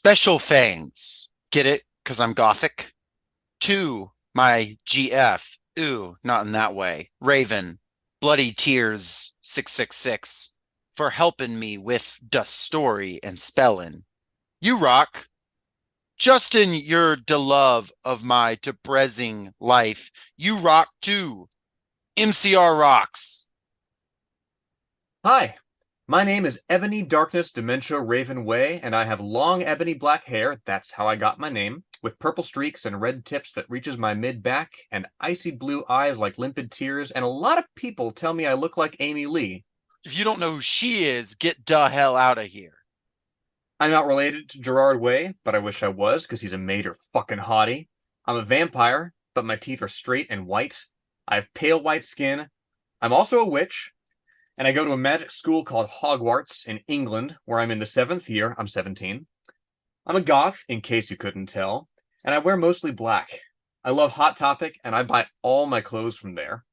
Special fangs. Get it? Because I'm gothic. Two, my GF. Ooh, not in that way. Raven. Bloody Tears 666 for helping me with the story and spelling. You rock. Justin, you're the love of my depressing life. You rock too. MCR rocks. Hi, my name is Ebony Darkness Dementia Raven Way, and I have long ebony black hair, that's how I got my name, with purple streaks and red tips that reaches my mid-back, and icy blue eyes like limpid tears, and a lot of people tell me I look like Amy Lee. If you don't know who she is, get the hell out of here. I'm not related to Gerard Way, but I wish I was, because he's a major fucking hottie. I'm a vampire, but my teeth are straight and white. I have pale white skin. I'm also a witch, and I go to a magic school called Hogwarts in England, where I'm in the 7th year. I'm 17. I'm a goth, in case you couldn't tell, and I wear mostly black. I love Hot Topic, and I buy all my clothes from there.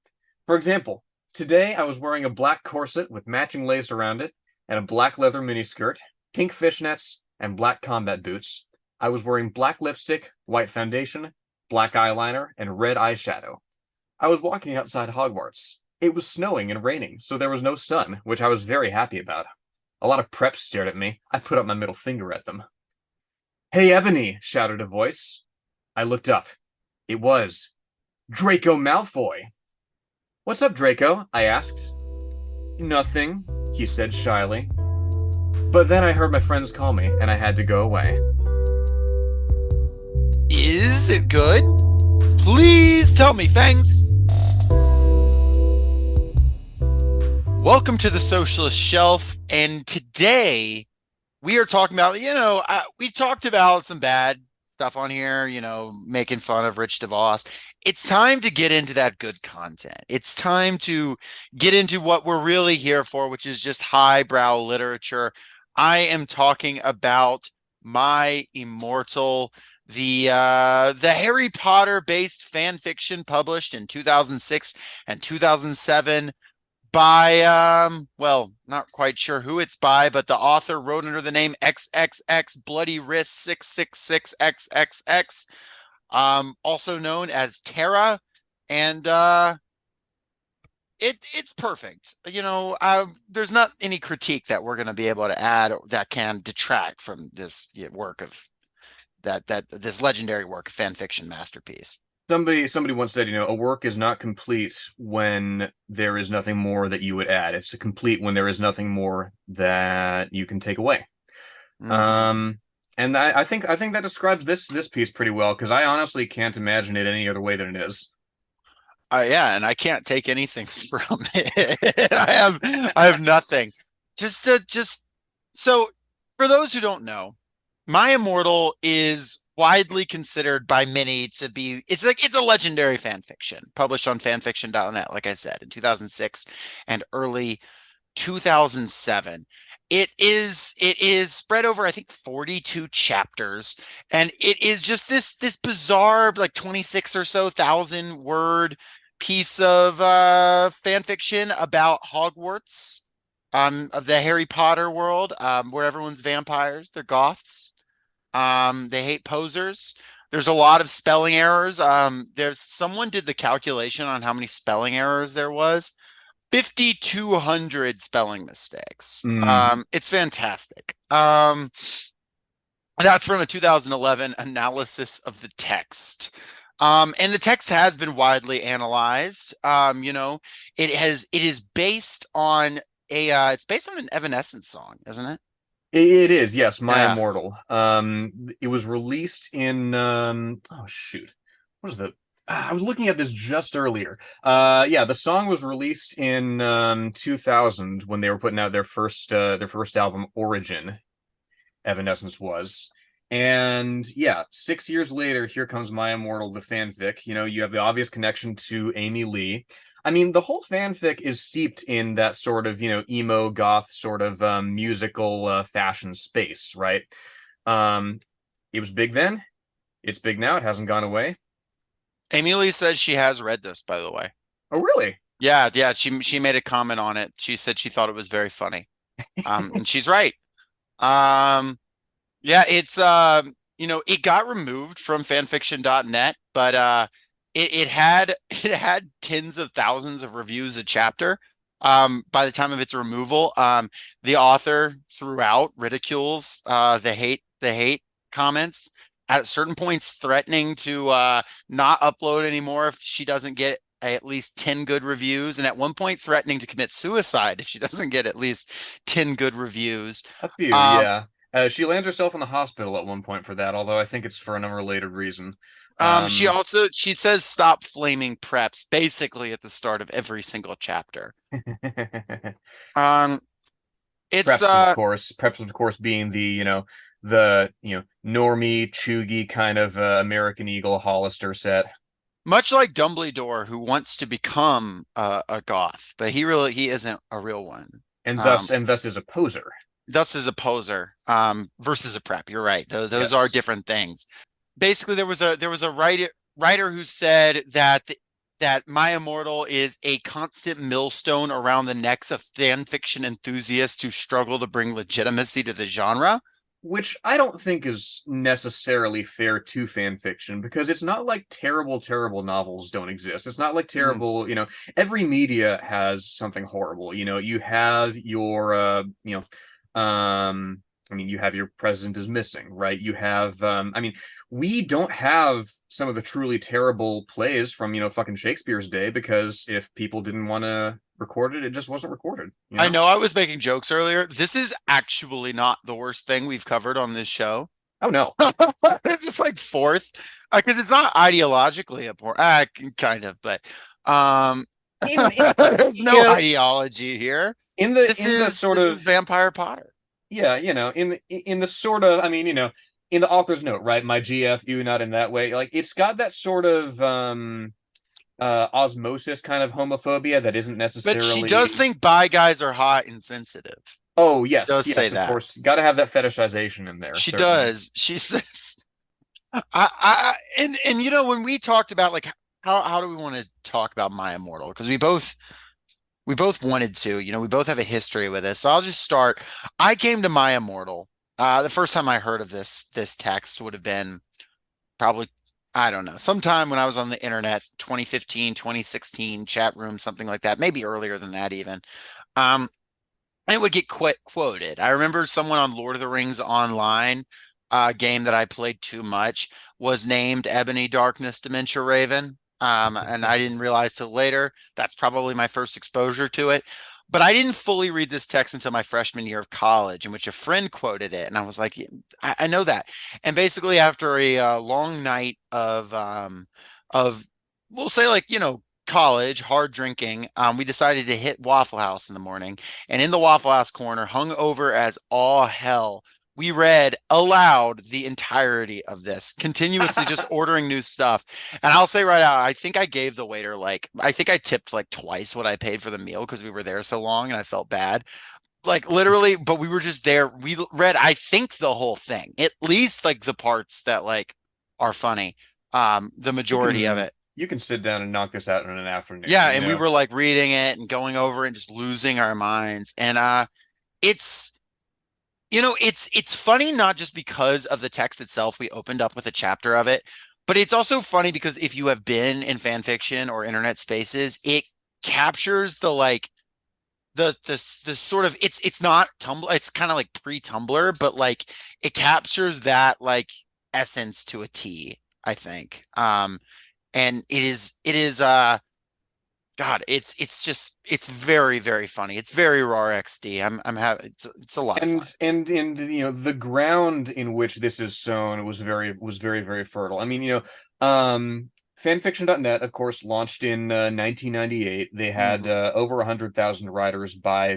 For example, today I was wearing a black corset with matching lace around it, and a black leather miniskirt, pink fishnets, and black combat boots. I was wearing black lipstick, white foundation, black eyeliner, and red eyeshadow. I was walking outside Hogwarts. It was snowing and raining, so there was no sun, which I was very happy about. A lot of preps stared at me. I put up my middle finger at them. "Hey, Ebony!" shouted a voice. I looked up. It was Draco Malfoy. "What's up, Draco?" I asked. "Nothing," he said shyly. But then I heard my friends call me, and I had to go away. Is it good? Please tell me, thanks. Welcome to the Socialist Shelf, and today we are talking about, we talked about some bad stuff on here, making fun of Rich DeVos. It's time to get into that good content. It's time to get into what we're really here for, which is just highbrow literature. I am talking about My Immortal, the Harry Potter based fan fiction published in 2006 and 2007 by not quite sure who it's by, but the author wrote under the name XXX Bloody Wrist 666XXX, also known as Terra, and it's perfect. There's not any critique that we're going to be able to add that can detract from this work of this legendary work of fan fiction masterpiece. Somebody once said, a work is not complete when there is nothing more that you would add. It's complete when there is nothing more that you can take away. Mm-hmm. And I think that describes this piece pretty well, because I honestly can't imagine it any other way than it is. Yeah, and I can't take anything from it. I have nothing. Just so for those who don't know, My Immortal is widely considered by many to be it's a legendary fan fiction published on fanfiction.net, like I said, in 2006 and early 2007. It is spread over, I think, 42 chapters, and it is just this bizarre, like 26 or so thousand word piece of fan fiction about Hogwarts, of the Harry Potter world, where everyone's vampires, they're goths, they hate posers. There's a lot of spelling errors. There's someone did the calculation on how many spelling errors there was. 5,200 spelling mistakes. Mm. It's fantastic. That's from a 2011 analysis of the text. And the text has been widely analyzed. It is based on it's based on an Evanescence song, isn't it? It is, yes, My Yeah. Immortal. It was released in oh shoot, what is the? I was looking at this just earlier. Yeah, the song was released in 2000 when they were putting out their first album, Origin. Evanescence was. And yeah, 6 years later, here comes My Immortal, the fanfic. You have the obvious connection to Amy Lee. I mean, the whole fanfic is steeped in that sort of, emo goth sort of musical fashion space, right? Um, it was big then. It's big now. It hasn't gone away. Amy says she has read this, by the way. Oh, really? Yeah. She made a comment on it. She said she thought it was very funny. And she's right. Um, Yeah, it's it got removed from fanfiction.net, but it had it had tens of thousands of reviews a chapter. By the time of its removal, the author throughout ridicules the hate comments at certain points, threatening to not upload anymore if she doesn't get at least 10 good reviews, and at one point threatening to commit suicide if she doesn't get at least 10 good reviews. A few, Um, yeah. She lands herself in the hospital at one point for that, although I think it's for an unrelated reason. She Um, also she says stop flaming preps basically at the start of every single chapter. Um, it's Preps of course being the normie, chuggy kind of American Eagle Hollister set, much like Dumbledore, who wants to become a goth, but he isn't a real one. and Um, thus is a poser. thus is a poser versus a prep. You're right. Those are Yes. different things. Basically, there was a writer who said that My Immortal is a constant millstone around the necks of fan fiction enthusiasts who struggle to bring legitimacy to the genre. Which I don't think is necessarily fair to fan fiction because it's not like terrible, terrible novels don't exist. It's not like Mm. terrible, every media has something horrible. You have your, I mean, you have your president is missing, right? You have, I mean, we don't have some of the truly terrible plays from, fucking Shakespeare's day because if people didn't want to record it, it just wasn't recorded, you I know? know I was making jokes earlier. This is actually not the worst thing we've covered on this show. Oh no. It's just like fourth, because it's not ideologically important. Kind of, but um, In, in there's you no know, ideology here. in the This in the is sort this is of Vampire Potter. yeah, in the sort of, I mean, in the author's note, right? My GF, you not in that way. Like it's got that sort of osmosis kind of homophobia that isn't But she does necessarily. think bi guys are hot and sensitive. Oh, She yes, does say yes, of that. course. Got to have that fetishization in there, She certainly. does. She says, and when we talked about like how do we want to talk about My Immortal? Because we both wanted to, we both have a history with this. So I'll just start. I came to My Immortal. The first time I heard of this text would have been probably, I don't know, sometime when I was on the internet, 2015, 2016, chat room, something like that, maybe earlier than that even. Um, and it would get quoted. I remember someone on Lord of the Rings Online, game that I played too much, was named Ebony Darkness Dementia Raven. And I didn't realize till later that's probably my first exposure to it. But I didn't fully read this text until my freshman year of college, in which a friend quoted it, and I was like, "Yeah, I know that." And basically, after a long night of we'll say like college hard drinking, we decided to hit Waffle House in the morning, and in the Waffle House corner, hung over as all hell, we read aloud the entirety of this, continuously just ordering new stuff. And I'll say right out, I think I gave the waiter I think I tipped like twice what I paid for the meal because we were there so long and I felt bad. Like literally, but we were just there. We read, I think, the whole thing, at least like the parts that like are funny. The You majority of can it. you can sit down and knock this out in an Yeah, afternoon, you and we know. were like reading it and going over it and just losing our minds. And it's it's funny not just because of the text itself. We opened up with a chapter of it, but it's also funny because if you have been in fan fiction or internet spaces, it captures the like the sort of it's not Tumblr, it's kind of like pre-Tumblr, but like it captures that like essence to a T, I think. And it is God, it's very, very funny. It's very raw XD. I'm having it's a lot of fun. And the ground in which this is sown was very very fertile. I mean, fanfiction.net of course launched in 1998. They had Mhm. over 100,000 writers by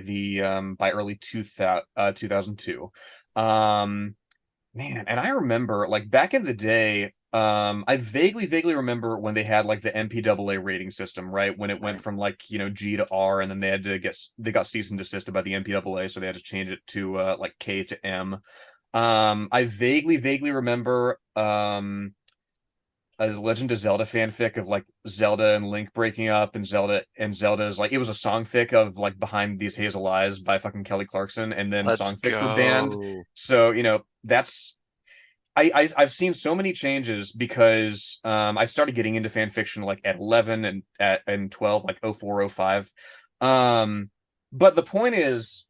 early 2002. um Man, and I remember like back in the day, I vaguely remember when they had like the MPAA rating system, right? When it went Right. from like, G to R, and then they got cease and desisted by the MPAA, so they had to change it to like K to M. I vaguely remember a Legend of Zelda fanfic of like Zelda and Link breaking up, and Zelda is like, it was a songfic of like Behind These Hazel Eyes by fucking Kelly Clarkson, and then Let's songfics were banned. go. So, that's I've seen so many changes because I started getting into fan fiction like at 11 and 12, like 04, 05. But the point is,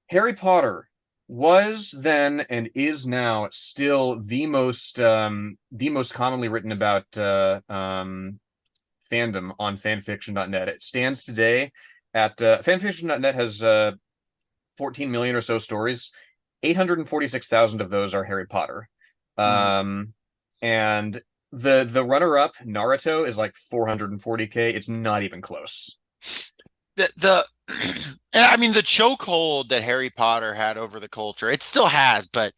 Harry Potter was then and is now still the most commonly written about fandom on fanfiction.net. It stands today at fanfiction.net has 14 million or so stories. 846,000 of those are Harry Potter. Mhm. Um, and the runner up Naruto is like 440K. It's not even close. The and I mean the chokehold that Harry Potter had over the culture, it still has, but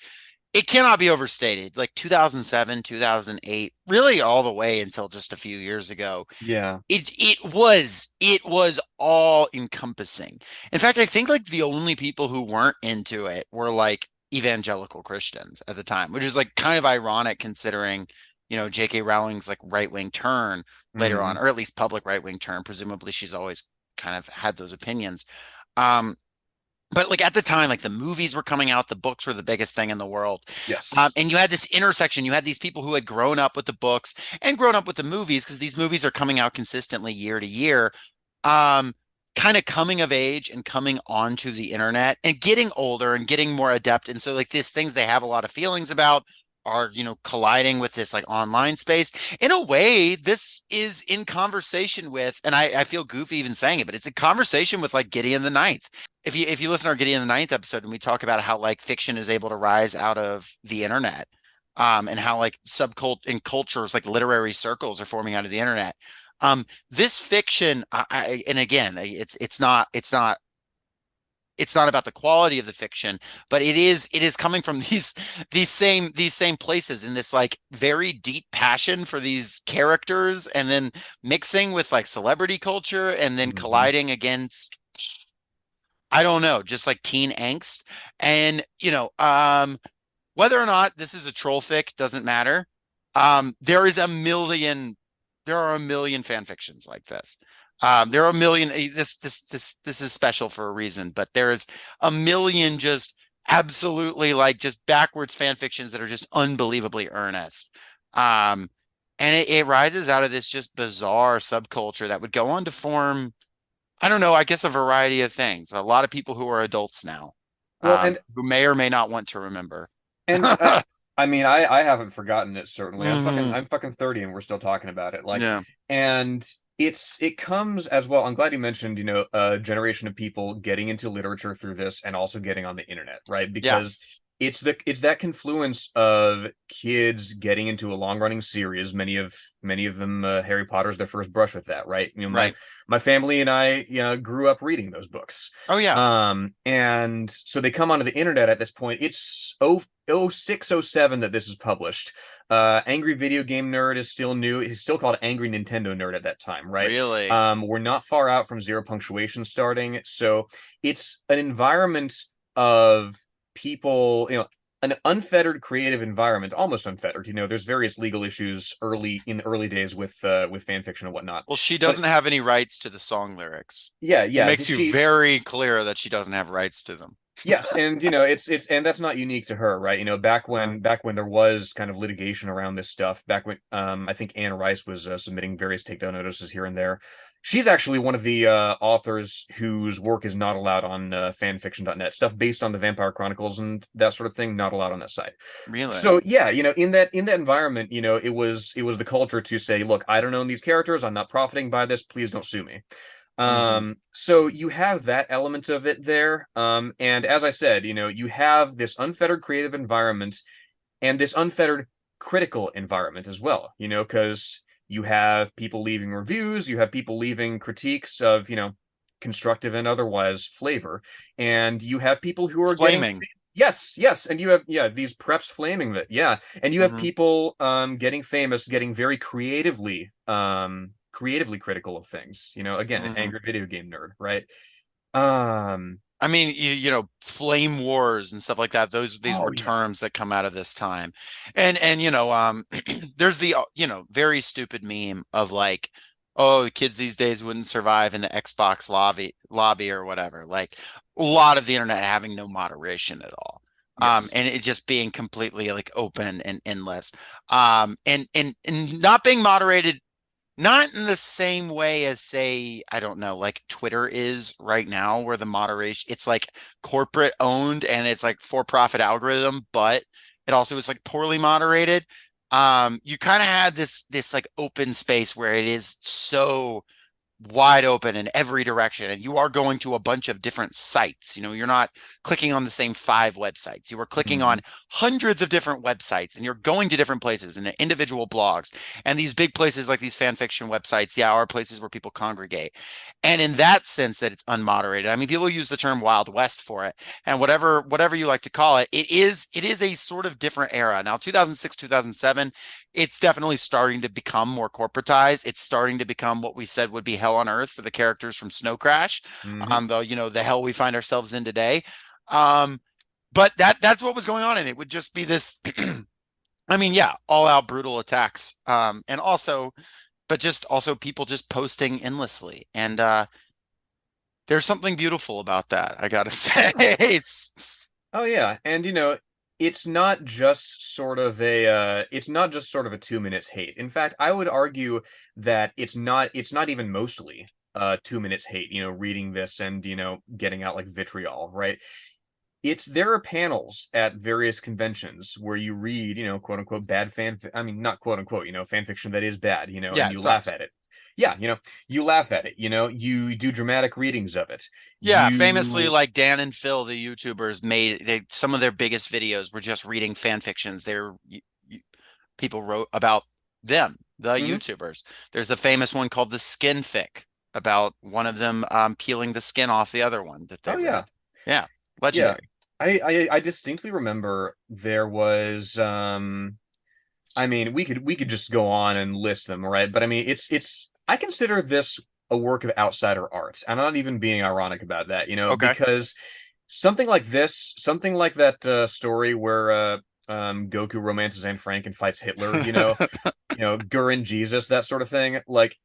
it cannot be overstated. Like 2007, 2008, really all the way until just a few years ago. Yeah. It was all encompassing. In fact, I think like the only people who weren't into it were like evangelical Christians at the time, which is like kind of ironic considering, J.K. Rowling's like right-wing turn later on, Hmm. or at least public right-wing turn. Presumably she's always kind of had those opinions. Um, but like at the time, like the movies were coming out, the books were the biggest thing in the world. Yes. And you had this intersection. You had these people who had grown up with the books and grown up with the movies because these movies are coming out consistently year to year. Um, Kind of coming of age and coming onto the internet and getting older and getting more adept. And so like these things they have a lot of feelings about are, colliding with this like online space. In a way, this is in conversation with, and I feel goofy even saying it, but it's a conversation with like Gideon the Ninth. If you listen to our Gideon the Ninth episode and we talk about how like fiction is able to rise out of the internet, and how like subcult and cultures like literary circles are forming out of the internet. This fiction, and again, it's not about the quality of the fiction, but it is coming from these same places in this like very deep passion for these characters, and then mixing with like celebrity culture, and then Hmm. colliding against, I don't know, just like teen angst. And whether or not this is a troll fic doesn't matter. There is a million, there are a million fan fictions like this. There are a million. This is special for a reason, but there is a million just absolutely like just backwards fan fictions that are just unbelievably earnest. Um, and it rises out of this just bizarre subculture that would go on to form, I don't know, I guess a variety of things. A lot of people who are adults now, Well, and who may or may not want to remember. and uh, I mean, I haven't forgotten it, certainly. Hmm. I'm fucking 30 and we're still talking about it. Like, Yeah. and it comes as well. I'm glad you mentioned, a generation of people getting into literature through this and also getting on the internet, right? Yeah. Because it's that confluence of kids getting into a long-running series, many of them Harry Potter's their first brush with that, right? My Right. my family and I, grew up reading those books. Oh yeah. And so they come onto the internet at this point. It's oh 06, oh 07 that this is published. Angry Video Game Nerd is still new. He's still called Angry Nintendo Nerd at that time, right? Really. We're not far out from Zero Punctuation starting. So it's an environment of people, an unfettered creative environment, almost unfettered. There's various legal issues in the early days with fan fiction and whatnot. Well, she But doesn't have any rights to the song lyrics. yeah, It yeah, makes you very clear that she doesn't have rights to them. yes, and it's and that's not unique to her, right? Back Uh, when there was kind of litigation around this stuff, back when I think Anne Rice was submitting various takedown notices here and there. She's actually one of the authors whose work is not allowed on fanfiction.net. Stuff based on the Vampire Chronicles and that sort of thing, not allowed on that site. really. So yeah, in that environment, it was the culture to say, look, I don't own these characters, I'm not profiting by this, please don't sue me. Hmm. So you have that element of it there. And as I said, you have this unfettered creative environment and this unfettered critical environment as well, because you have people leaving reviews, you have people leaving critiques of, constructive and otherwise flavor, and you have people who are getting, Flaming. yes, yes, and you have, yeah, these preps flaming that, yeah, and you have Hmm. people getting famous, getting very creatively critical of things, again, Hmm. angry video game nerd, right? um I mean, flame wars and stuff like that. These Oh were yeah. terms that come out of this time. And there's the very stupid meme of like, oh, the kids these days wouldn't survive in the Xbox lobby or whatever. Like a lot of the internet having no moderation at all. Yes. And it just being completely like open and endless. And not being moderated, not in the same way as, say, I don't know, like Twitter is right now, where the moderation, it's like corporate owned and it's like for profit algorithm, but it also is like poorly moderated. You kind of had this like open space where it is so wide open in every direction, and you are going to a bunch of different sites. You're not clicking on the same five websites. You are clicking Hmm. on hundreds of different websites, and you're going to different places and individual blogs. And these big places like these fan fiction websites, yeah, are places where people congregate. And in that sense, that it's unmoderated. I mean, people use the term Wild West for it, and whatever you like to call it, it is a sort of different era. Now, 2006, 2007, it's definitely starting to become more corporatized. It's starting to become what we said would be hell on earth for the characters from Snow Crash, Hmm. though, the hell we find ourselves in today. Um, but that's what was going on, and it would just be this. I mean, yeah, all out brutal attacks, and also, but just also people just posting endlessly, and there's something beautiful about that. I gotta say, Oh yeah, and it's not just sort of a 2 minutes hate. In fact, I would argue that it's not even mostly 2 minutes hate, reading this and getting out like vitriol, right? There are panels at various conventions where you read, quote unquote bad I mean, not quote unquote, fan fiction that is bad, yeah, and it you laugh sucks. at it. Yeah, you laugh at it, you do dramatic readings of it. Yeah, famously, You like Dan and Phil, the YouTubers, some of their biggest videos were just reading fan fictions. People wrote about them, the Mhm. YouTubers. There's a famous one called the Skin Fic about one of them peeling the skin off the other one that they Oh yeah. read. Yeah, Yeah. legendary. I distinctly remember there was I mean, we could just go on and list them, right? But I mean, it's I consider this a work of outsider art. I'm not even being ironic about that, Okay. because something like this, something like that story where Goku romances Anne Frank and fights Hitler, Gurren Jesus, that sort of thing. Like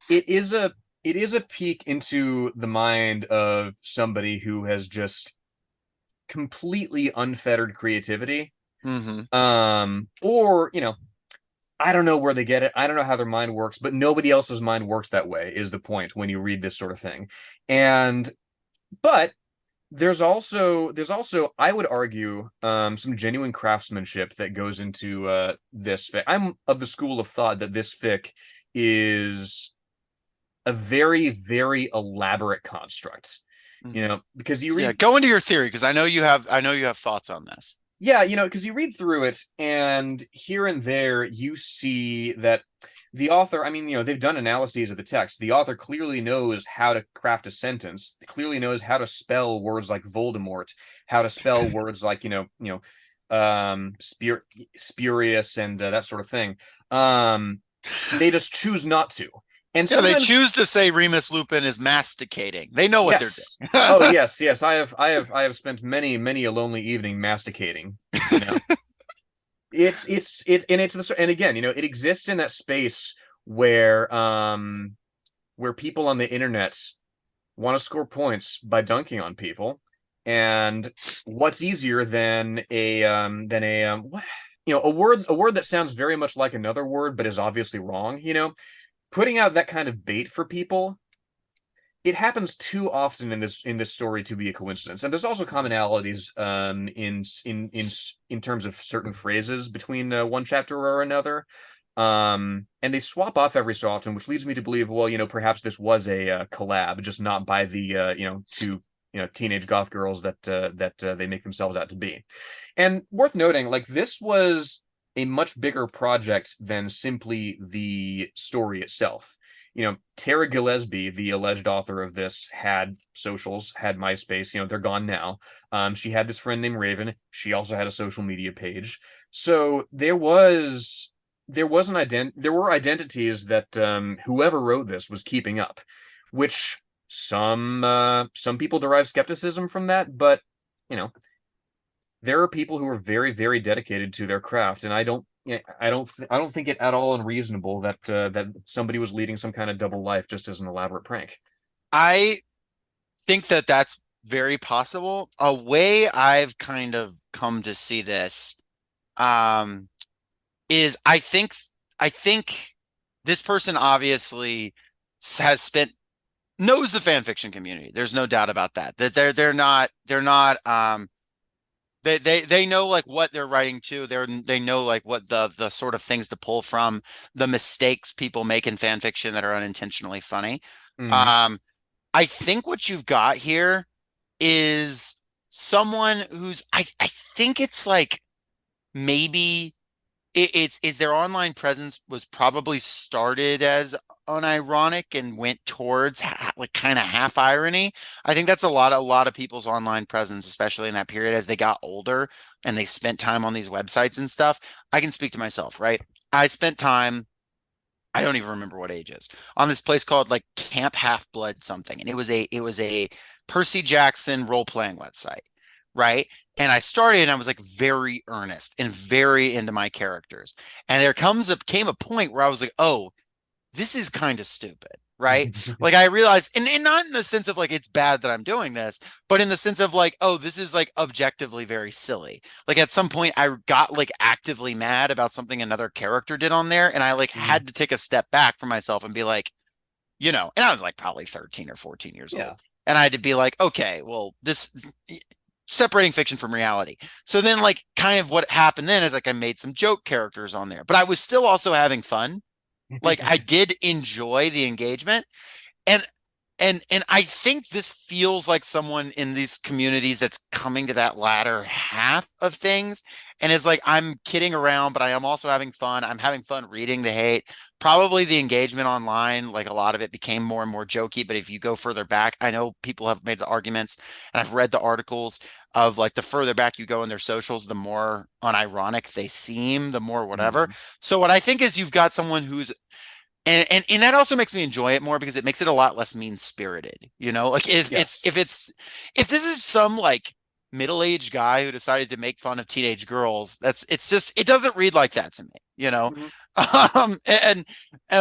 it is a it is a peek into the mind of somebody who has just completely unfettered creativity. Hmm. Or, I don't know where they get it. I don't know how their mind works, but nobody else's mind works that way, is the point when you read this sort of thing. And but there's also I would argue some genuine craftsmanship that goes into this fic. I'm of the school of thought that this fic is a very, very elaborate construct. Hmm. Because you Yeah, read go into your theory because I know you have thoughts on this. Yeah, because you read through it, and here and there you see that the author, I mean, they've done analyses of the text. The author clearly knows how to craft a sentence, clearly knows how to spell words like Voldemort, how to spell words like, spurious and that sort of thing. Um, they just choose not to. And Yeah, they sometimes, choose to say Remus Lupin is masticating. They know what they're yes. doing. Oh, yes, yes. I have spent many, many a lonely evening masticating, you know. And it's the and again, it exists in that space where people on the internet want to score points by dunking on people. And what's easier than a what a word that sounds very much like another word but is obviously wrong, putting out that kind of bait for people. It happens too often in this story to be a coincidence. And there's also commonalities in terms of certain phrases between one chapter or another. And they swap off every so often, which leads me to believe, well, perhaps this was a collab, just not by the two teenage goth girls that they make themselves out to be. And worth noting, like this was a much bigger project than simply the story itself. Tara Gillespie, the alleged author of this, had socials, had MySpace. They're gone now. She had this friend named Raven. She also had a social media page. So there were identities that whoever wrote this was keeping up, which Some people derive skepticism from that, but you know, there are people who are very, very dedicated to their craft, and I don't think it at all unreasonable that that somebody was leading some kind of double life just as an elaborate prank. I think that that's very possible. A way I've kind of come to see this um, is I think this person obviously has spent knows the fan fiction community. There's no doubt about that. That they're not they know like what they're writing to. They know like what the sort of things to pull from, the mistakes people make in fan fiction that are unintentionally funny. Hmm. Um, I think what you've got here is someone who's I think it's like maybe it's their online presence was probably started as unironic and went towards like kind of half irony. I think that's a lot of people's online presence, especially in that period as they got older and they spent time on these websites and stuff. I can speak to myself, right? I spent time, I don't even remember what age is, on this place called like Camp Half Blood something. And it was a Percy Jackson role-playing website, right? And I started and I was like very earnest and very into my characters. And came a point where I was like, oh, this is kind of stupid, right? Like I realized, and not in the sense of like it's bad that I'm doing this, but in the sense of like, oh, this is like objectively very silly. Like at some point I got like actively mad about something another character did on there, and I like Hmm. had to take a step back for myself and be like, and I was like probably 13 or 14 years old. Yeah. And I had to be like, okay, well, this separating fiction from reality. So then like kind of what happened then is like I made some joke characters on there, but I was still also having fun. Like I did enjoy the engagement, and and I think this feels like someone in these communities that's coming to that latter half of things and is like, I'm kidding around, but I am also having fun. I'm having fun reading the hate. Probably the engagement online, like a lot of it became more and more jokey. But if you go further back, I know people have made the arguments and I've read the articles of like the further back you go in their socials, the more unironic they seem, the more whatever. Hmm. So what I think is you've got someone who's and that also makes me enjoy it more because it makes it a lot less mean spirited. Like Yes. if this is some like middle-aged guy who decided to make fun of teenage girls, it's just it doesn't read like that to me. Hmm. And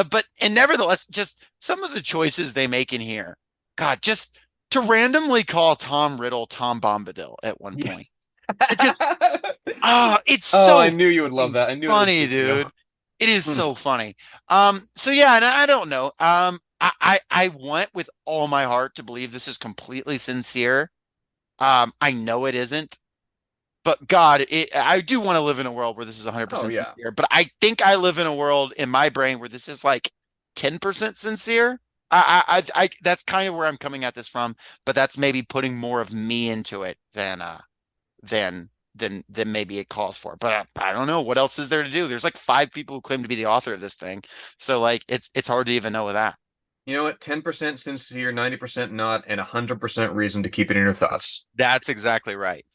but nevertheless, just some of the choices they make in here, God, just to randomly call Tom Riddle Tom Bombadil at one Yeah. point. It just it's Oh, I so knew you would love fucking that. I knew it would funny, get you. dude. It is Hmm. so funny. So yeah, and I don't know. I want with all my heart to believe this is completely sincere. I know it isn't, but God, I do want to live in a world where this is Oh 100% yeah. sincere. But I think I live in a world in my brain where this is like 10% sincere. That's kind of where I'm coming at this from, but that's maybe putting more of me into it than than maybe it calls for. But I don't know what else is there to do. There's like five people who claim to be the author of this thing, so like it's hard to even know with that. You know what? 10% sincere, 90% not, and 100% reason to keep it in your thoughts. That's exactly right.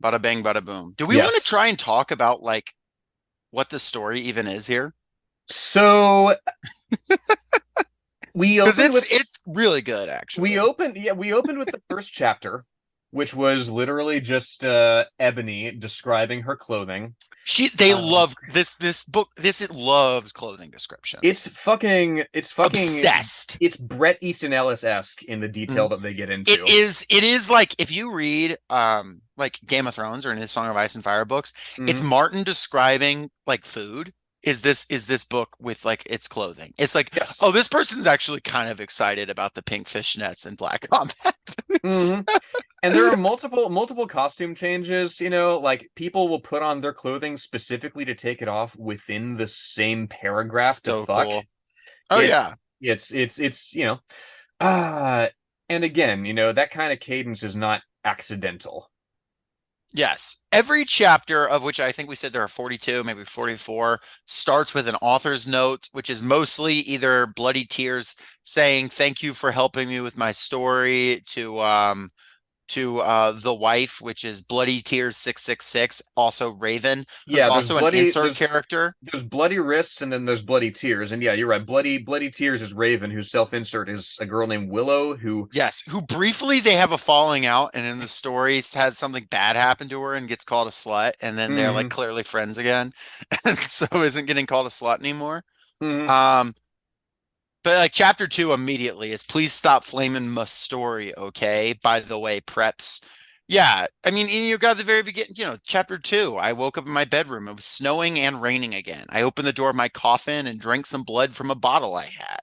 Bada bang, bada boom. Do we want to Yes. try and talk about like what the story even is here? So we Because opened it's with it's really good actually. we opened with the first chapter, which was literally just Ebony describing her clothing. They Uh, love this book. It loves clothing descriptions. it's fucking Obsessed. it's Bret Easton Ellis-esque in the detail Mhm. that they get It into. is it is like if you read like Game of Thrones or in his Song of Ice and Fire books, it's Hmm. Martin describing like food. Is this book with like its clothing? It's like, Yes. oh, this person's actually kind of excited about the pink fishnets and black combat boots. Hmm. And there are multiple costume changes, like people will put on their clothing specifically to take it off within the same paragraph to So fuck. cool. Oh It's yeah. it's ah and again, that kind of cadence is not accidental. Yes. Every chapter, of which I think we said there are 42, maybe 44, starts with an author's note, which is mostly either bloody tears saying, thank you for helping me with my story, the wife, which is Bloody Tears 666, also Raven, who's Yeah, also an insert character. there's bloody wrists and then there's bloody tears. And yeah, you're right. Bloody tears is Raven, whose self-insert is a girl named Willow who Yes, who briefly they have a falling out, and in the story has something bad happen to her and gets called a slut, and then they're like hmm clearly friends again, and so isn't getting called a slut anymore. hmm Um, but like chapter two immediately is please stop flaming my story, okay? By the way, preps. Yeah, I mean, and you got the very beginning, chapter two. I woke up in my bedroom. It was snowing and raining again. I opened the door of my coffin and drank some blood from a bottle I had.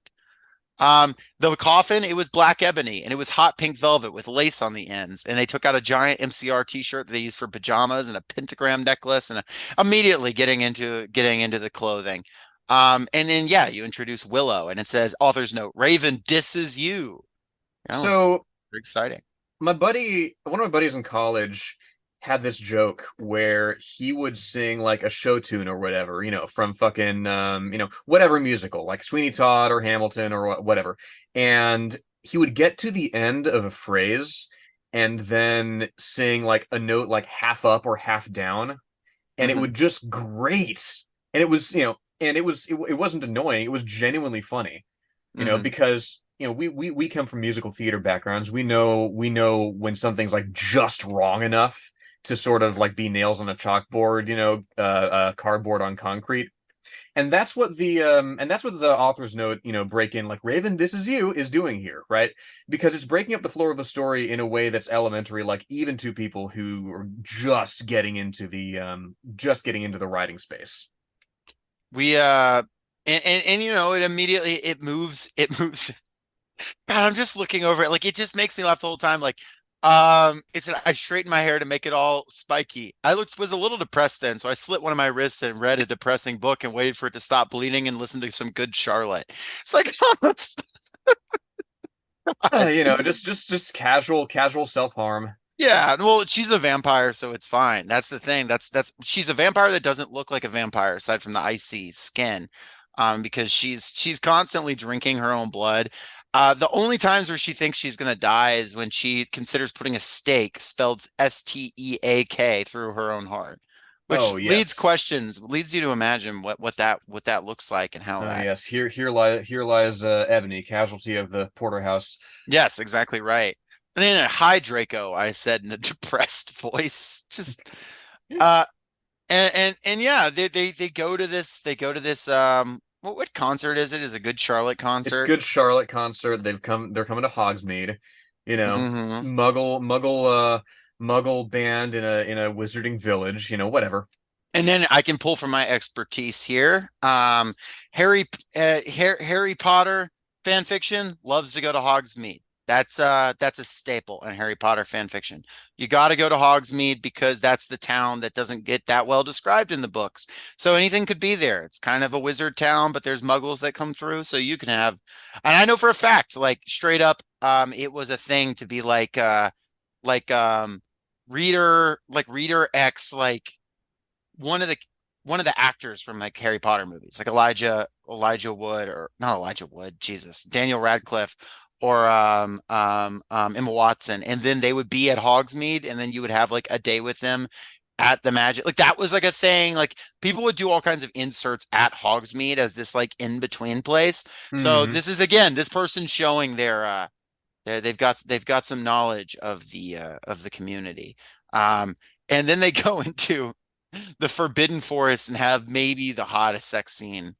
The coffin, it was black ebony and it was hot pink velvet with lace on the ends. And they took out a giant MCR t-shirt that they used for pajamas and a pentagram necklace and immediately getting into the clothing. And then yeah, you introduce Willow and it says author's note, Raven disses you. Oh, So very exciting. one of my buddies in college had this joke where he would sing like a show tune or whatever, from fucking whatever musical, like Sweeney Todd or Hamilton or whatever. And he would get to the end of a phrase and then sing like a note like half up or half down, and it Mhm. would just grate. And it was, it wasn't annoying, it was genuinely funny, Mhm. because we come from musical theater backgrounds. We know when something's like just wrong enough to sort of like be nails on a chalkboard, cardboard on concrete. And that's what the author's note, break in like Raven, this is you is doing here, right? Because it's breaking up the floor of the story in a way that's elementary, like even to people who are just getting into the writing space. We and it immediately it moves. God, I'm just looking over it. Like it just makes me laugh the whole time. Like, I straightened my hair to make it all spiky. Was a little depressed then, so I slit one of my wrists and read a depressing book and waited for it to stop bleeding and listened to some good Charlotte. It's like, oh God. Just casual self-harm. Yeah, well, she's a vampire, so it's fine. That's the thing. That's she's a vampire that doesn't look like a vampire aside from the icy skin. Because she's constantly drinking her own blood. The only times where she thinks she's gonna die is when she considers putting a stake spelled Steak through her own heart, which Oh yes. leads you to imagine what that looks like and how that. Yes, here lies Ebony, casualty of the porterhouse. Yes, exactly right. And then hi Draco, I said in a depressed voice. Just uh and yeah, they go to this what concert is it? Is a Good Charlotte It's concert. good Charlotte concert. They're coming to Hogsmeade, Hmm. Muggle band in a wizarding village, whatever. And then I can pull from my expertise here. Harry Potter fan fiction loves to go to Hogsmeade. That's a staple in Harry Potter fan fiction. You got to go to Hogsmeade because that's the town that doesn't get that well described in the books. So anything could be there. It's kind of a wizard town, but there's muggles that come through. So you can have, and I know for a fact, like straight up, it was a thing to be like reader X, like one of the one of the actors from like Harry Potter movies, like Elijah Wood, or not Elijah Wood, Jesus, Daniel Radcliffe, or Emma Watson, and then they would be at Hogsmeade, and then you would have like a day with them at the Magic. Like that was like a thing. Like people would do all kinds of inserts at Hogsmeade as this like in between place. So hmm this is again this person showing they've got some knowledge of the community. And then they go into the Forbidden Forest and have maybe the hottest sex scene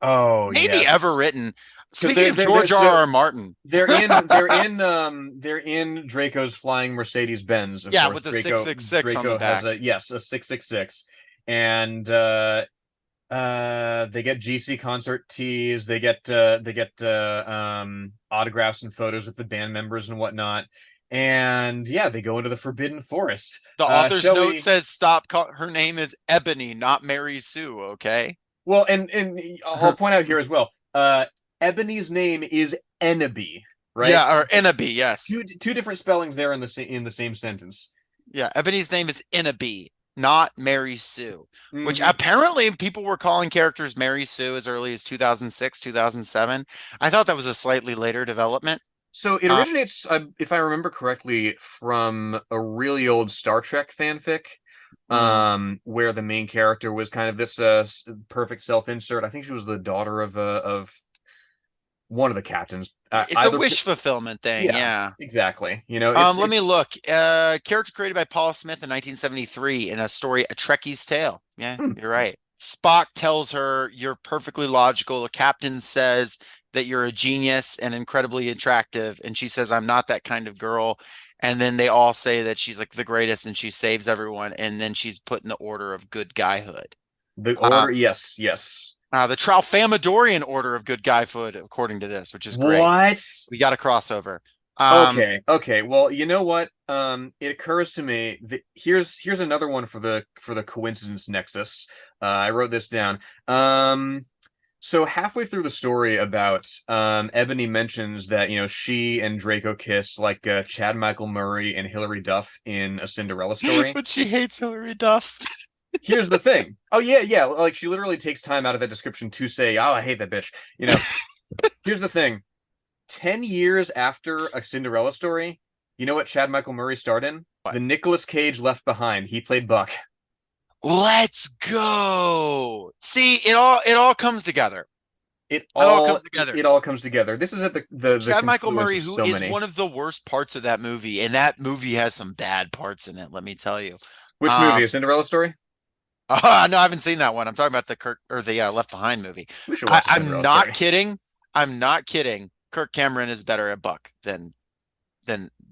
Oh maybe ever yes, written. because Speaking of George R. so R. Martin, they're in Draco's flying Mercedes Benz. Of yeah, course, with the 666 on the Draco has back. a 666, and they get GC concert tees. They get autographs and photos with the band members and whatnot. And yeah, they go into the Forbidden Forest. The author's Shall note we? says, "Stop. Her name is Ebony, not Mary Sue." Okay. Well, and I'll point out here as well. Ebony's name is Eneby, right? Yeah, or Ennaby. Yes. Two different spellings there in the same sentence. Yeah, Ebony's name is Ennaby, not Mary Sue. Which hmm apparently people were calling characters Mary Sue as early as 2006, 2007. I thought that was a slightly later development. So it originates, if I remember correctly, from a really old Star Trek fanfic, Mm. where the main character was kind of this perfect self-insert. I think she was the daughter of one of the captains. It's a Either, wish fulfillment thing, yeah, yeah. exactly. You know, it's Let me it's look. Character created by Paul Smith in 1973 in a story, A Trekkie's Tale. Yeah, hmm, you're right. Spock tells her, "You're perfectly logical." The captain says that you're a genius and incredibly attractive. And she says, "I'm not that kind of girl." And then they all say that she's like the greatest and she saves everyone. And then she's put in the order of good guyhood. the Uh, order. Yes, yes. the Tralfamadorian order of good guyhood, according to this, which is great. What? We got a crossover. Um, Okay, okay. Well, you know what? It occurs to me that here's another one for the coincidence nexus. I wrote this down. So halfway through the story about Ebony mentions that she and Draco kiss like Chad Michael Murray and Hilary Duff in a Cinderella story. but she hates Hilary Duff. Here's the thing. Oh yeah, yeah. Like she literally takes time out of that description to say, "Oh, I hate that bitch." You know. Here's the thing. 10 years after a Cinderella story, you know what Chad Michael Murray starred in? What? The Nicolas Cage Left Behind. He played Buck. Let's go. See, it all comes together. It It all all comes together. it all comes together. This is at the Chad Michael confluence Murray, of who so is many. one of the worst parts of that movie, and that movie has some bad parts in it, let me tell you. Which movie? Um, A Cinderella story? no, I haven't seen that one. I'm talking about the Kirk or the Left Behind movie. We should I, watch A I'm Cinderella not story. kidding. I'm not kidding. Kirk Cameron is better at Buck than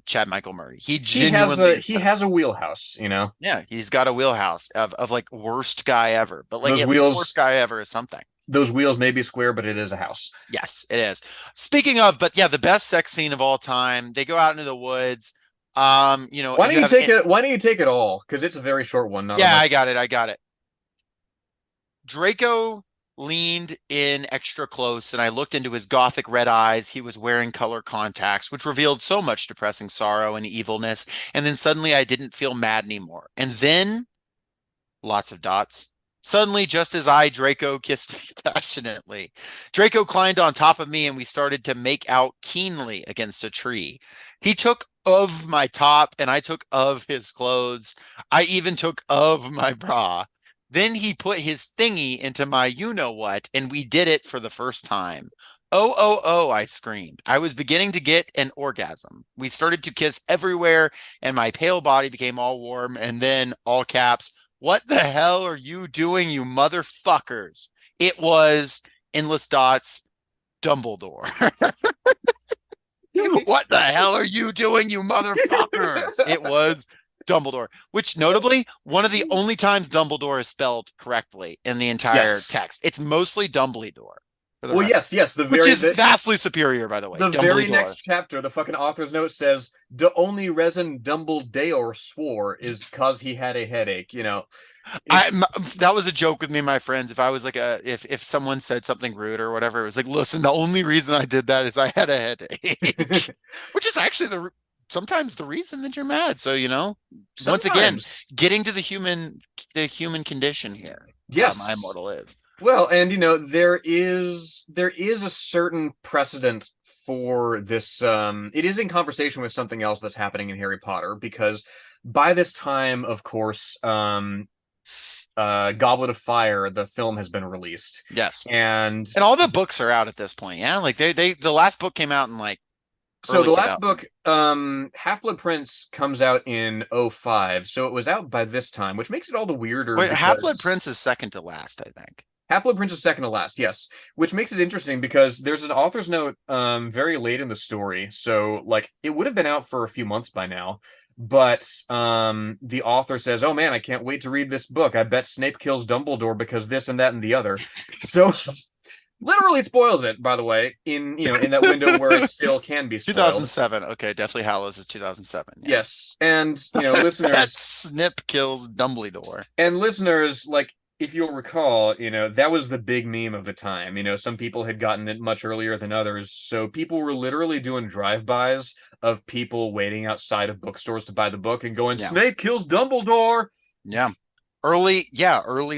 Chad Michael Murray. He He has genuinely a is he better. has a wheelhouse. Yeah, he's got a wheelhouse of like worst guy ever, but like Those at least worst wheels guy ever is something. those wheels may be square, but it is a house. Yes, it is. Speaking of, but yeah, the best sex scene of all time. They go out into the woods. You have it. Why don't you take it all? Because it's a very short one, not Yeah, I unlike got it. I got it. Draco leaned in extra close, and I looked into his gothic red eyes. He was wearing color contacts, which revealed so much depressing sorrow and evilness. And then suddenly I didn't feel mad anymore. And then lots of dots. Suddenly, just as Draco kissed me passionately. Draco climbed on top of me and we started to make out keenly against a tree. He took of my top and I took of his clothes. I even took of my bra. Then he put his thingy into my you know what, and we did it for the first time. Oh, oh, oh, I screamed. I was beginning to get an orgasm. We started to kiss everywhere, and my pale body became all warm, and then, all caps, "What the hell are you doing, you motherfuckers?" It was endless dots, Dumbledore. "What the hell are you doing, you motherfuckers?" It was Dumbledore, which notably, one of the only times Dumbledore is spelled correctly in the entire yes. text. It's mostly Dumbledore for the Well, rest of yes, it, yes. which is vastly superior, by the way. The very Dumbledore. next chapter, the fucking author's note says the only reason Dumbledore swore is because he had a headache. I It's that was a joke with me and my friends. If I was like if someone said something rude or whatever, it was like, listen, the only reason I did that is I had a headache, which is actually sometimes the reason that you're mad. So once again, sometimes. getting to the human condition here. My Yes. immortal is. Well, and there is a certain precedent for this. It is in conversation with something else that's happening in Harry Potter because by this time, of course, Goblet of Fire, the film has been released, Yes, and and all the books are out at this point. Yeah, like the last book came out in like so early the last 2000. book, Half-Blood Prince, comes out in '05, so it was out by this time, which makes it all the weirder Wait, Half-Blood because Prince is second to last, I think. Half-Blood Prince is second to last, yes, which makes it interesting because there's an author's note very late in the story, so like it would have been out for a few months by now, but the author says, "Oh man, I can't wait to read this book. I bet Snape kills Dumbledore because this and that and the other." So literally spoils it, by the way, in that window where it still can be spoiled. 2007. Okay, Deathly Hallows is 2007. Yeah. Yes, and That listeners snip kills Dumbledore. like if you'll recall, that was the big meme of the time. Some people had gotten it much earlier than others, so people were literally doing drive-bys of people waiting outside of bookstores to buy the book and going, Yeah. "Snape kills Dumbledore." Yeah. Early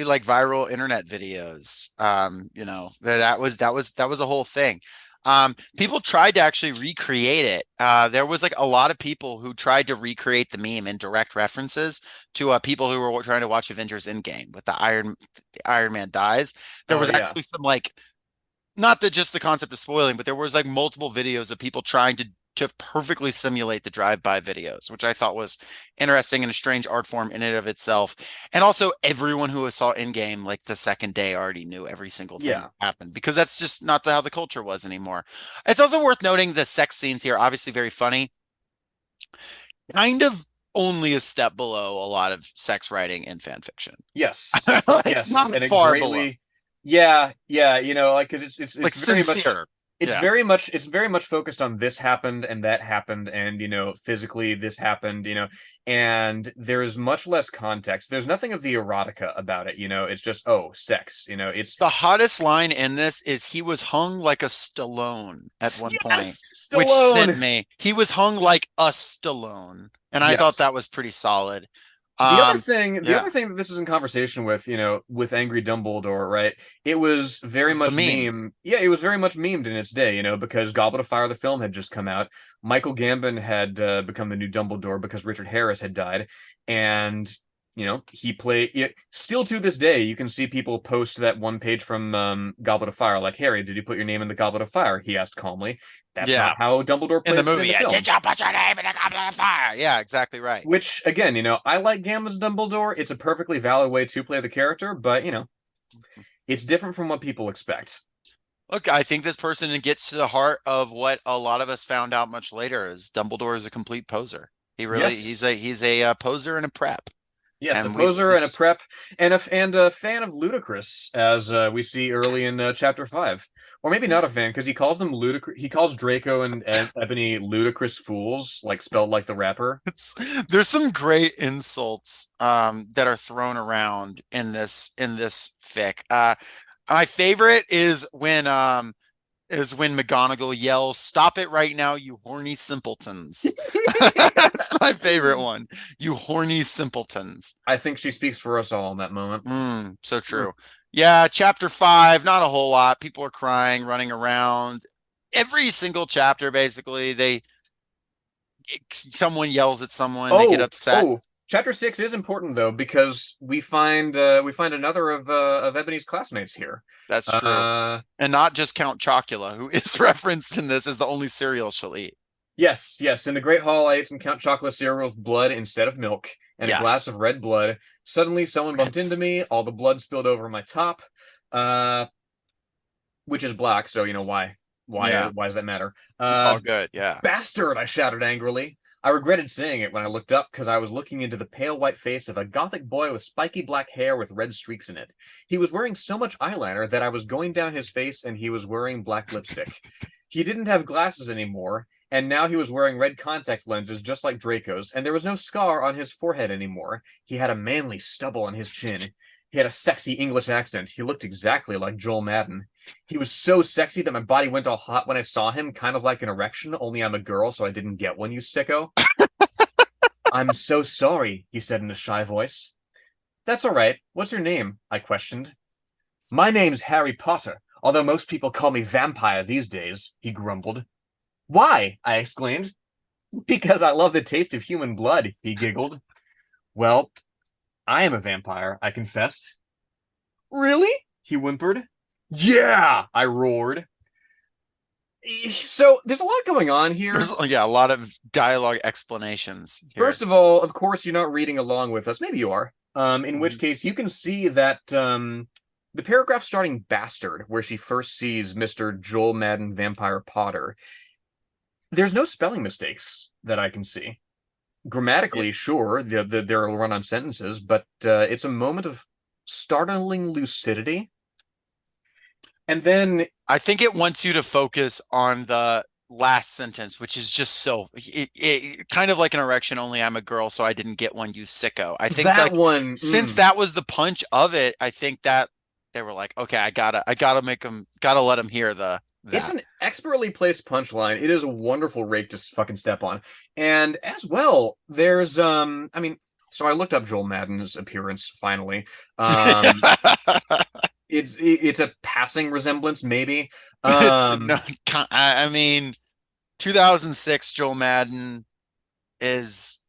like viral internet videos. That was a whole thing. People tried to actually recreate it. There was like a lot of people who tried to recreate the meme in direct references to people who were trying to watch Avengers Endgame with the Iron Man dies. There Oh was yeah. actually some like not that just the concept of spoiling, but there was like multiple videos of people trying to perfectly simulate the drive-by videos, which I thought was interesting and a strange art form in and of itself. And also everyone who saw Endgame like the second day already knew every single thing Yeah. that happened because that's just not how the culture was anymore. It's also worth noting the sex scenes here, obviously very funny, kind of only a step below a lot of sex writing in fan fiction. Yes. Like Yes. not And it far below. greatly, yeah, yeah, you know, like 'cause Like it's very much sincere. Yeah. it's very much focused on this happened and that happened and physically this happened, and there's much less context. There's nothing of the erotica about it, it's just oh, sex, it's The hottest line in this is he was hung like a Stallone at one point, yes, which sent Stallone. me. He was hung like a Stallone, and I thought that Yes. was pretty solid. The other Yeah, thing that this is in conversation with, with Angry Dumbledore, right? It was very was the much meme. meme. Yeah, it was very much memed in its day, because Goblet of Fire, the film, had just come out. Michael Gambon had become the new Dumbledore because Richard Harris had died, and he played. Still to this day, you can see people post that one page from Goblet of Fire, like Harry, did you put your name in the Goblet of Fire? He asked calmly. That's Yeah, not how Dumbledore in the plays it in movie. the Yeah, film. did you put your name in the goblet of fire? Yeah, exactly right. Which, again, I like Gambit's Dumbledore. It's a perfectly valid way to play the character, but, it's different from what people expect. Look, I think this person gets to the heart of what a lot of us found out much later is Dumbledore is a complete poser. Yes. He's a poser and a prep, Yes, a and we poser and a prep and a fan of Ludicrous, as we see early in chapter 5. Or maybe not a fan, because he calls them ludicrous. He calls Draco and Ebony ludicrous fools, like spelled like the rapper. there's some great insults that are thrown around in this fic. My favorite is when McGonagall yells, "Stop it right now, you horny simpletons." That's my favorite one. You horny simpletons. I think she speaks for us all in that moment. So true. Yeah, chapter 5, not a whole lot. People are crying, running around. Every single chapter, basically, someone yells at someone, they get Oh, upset. oh, chapter 6 is important though because we find another of Ebony's classmates here. That's true. Uh, And not just Count Chocula, who is referenced in this as the only cereal she'll eat. yes, yes. In the Great Hall, I ate some Count Chocolate cereal with blood instead of milk and a glass Yes. of red blood. Suddenly, someone bumped Red. into me. All the blood spilled over my top, uh, which is black. So why? Yeah, Why does that matter? it's all good. Yeah. Bastard! I shouted angrily. I regretted saying it when I looked up because I was looking into the pale white face of a gothic boy with spiky black hair with red streaks in it. He was wearing so much eyeliner that I was going down his face and he was wearing black lipstick. He didn't have glasses anymore, and now he was wearing red contact lenses just like Draco's, and there was no scar on his forehead anymore. He had a manly stubble on his chin. He had a sexy English accent. He looked exactly like Joel Madden. He was so sexy that my body went all hot when I saw him, kind of like an erection, only I'm a girl, so I didn't get one, you sicko. I'm so sorry, he said in a shy voice. That's all right. What's your name? I questioned. My name's Harry Potter, although most people call me Vampire these days, he grumbled. Why? I exclaimed. Because I love the taste of human blood, he giggled. Well, I am a vampire, I confessed. Really? He whimpered. Yeah, I roared. So there's a lot going on There's here. yeah, a lot of dialogue explanations First here. of all, of course, you're not reading along with us. Maybe you are. In which Mhm. case, you can see that the paragraph starting Bastard, where she first sees Mr. Joel Madden Vampire Potter, there's no spelling mistakes that I can see. It, Grammatically, sure, there are run-on sentences, but it's a moment of startling lucidity. And then, I think it wants you to focus on the last sentence, which is just kind of like an erection, only I'm a girl, so I didn't get one, you sicko. I think that like one, since that was the punch of it, I think that they were like, okay, I gotta make them, gotta let them hear it's that. an expertly placed punchline. It is a wonderful rake to fucking step on. And as well, there's so I looked up Joel Madden's appearance finally. Um it's a passing resemblance, maybe. It's no, Um, I mean, 2006 Joel Madden is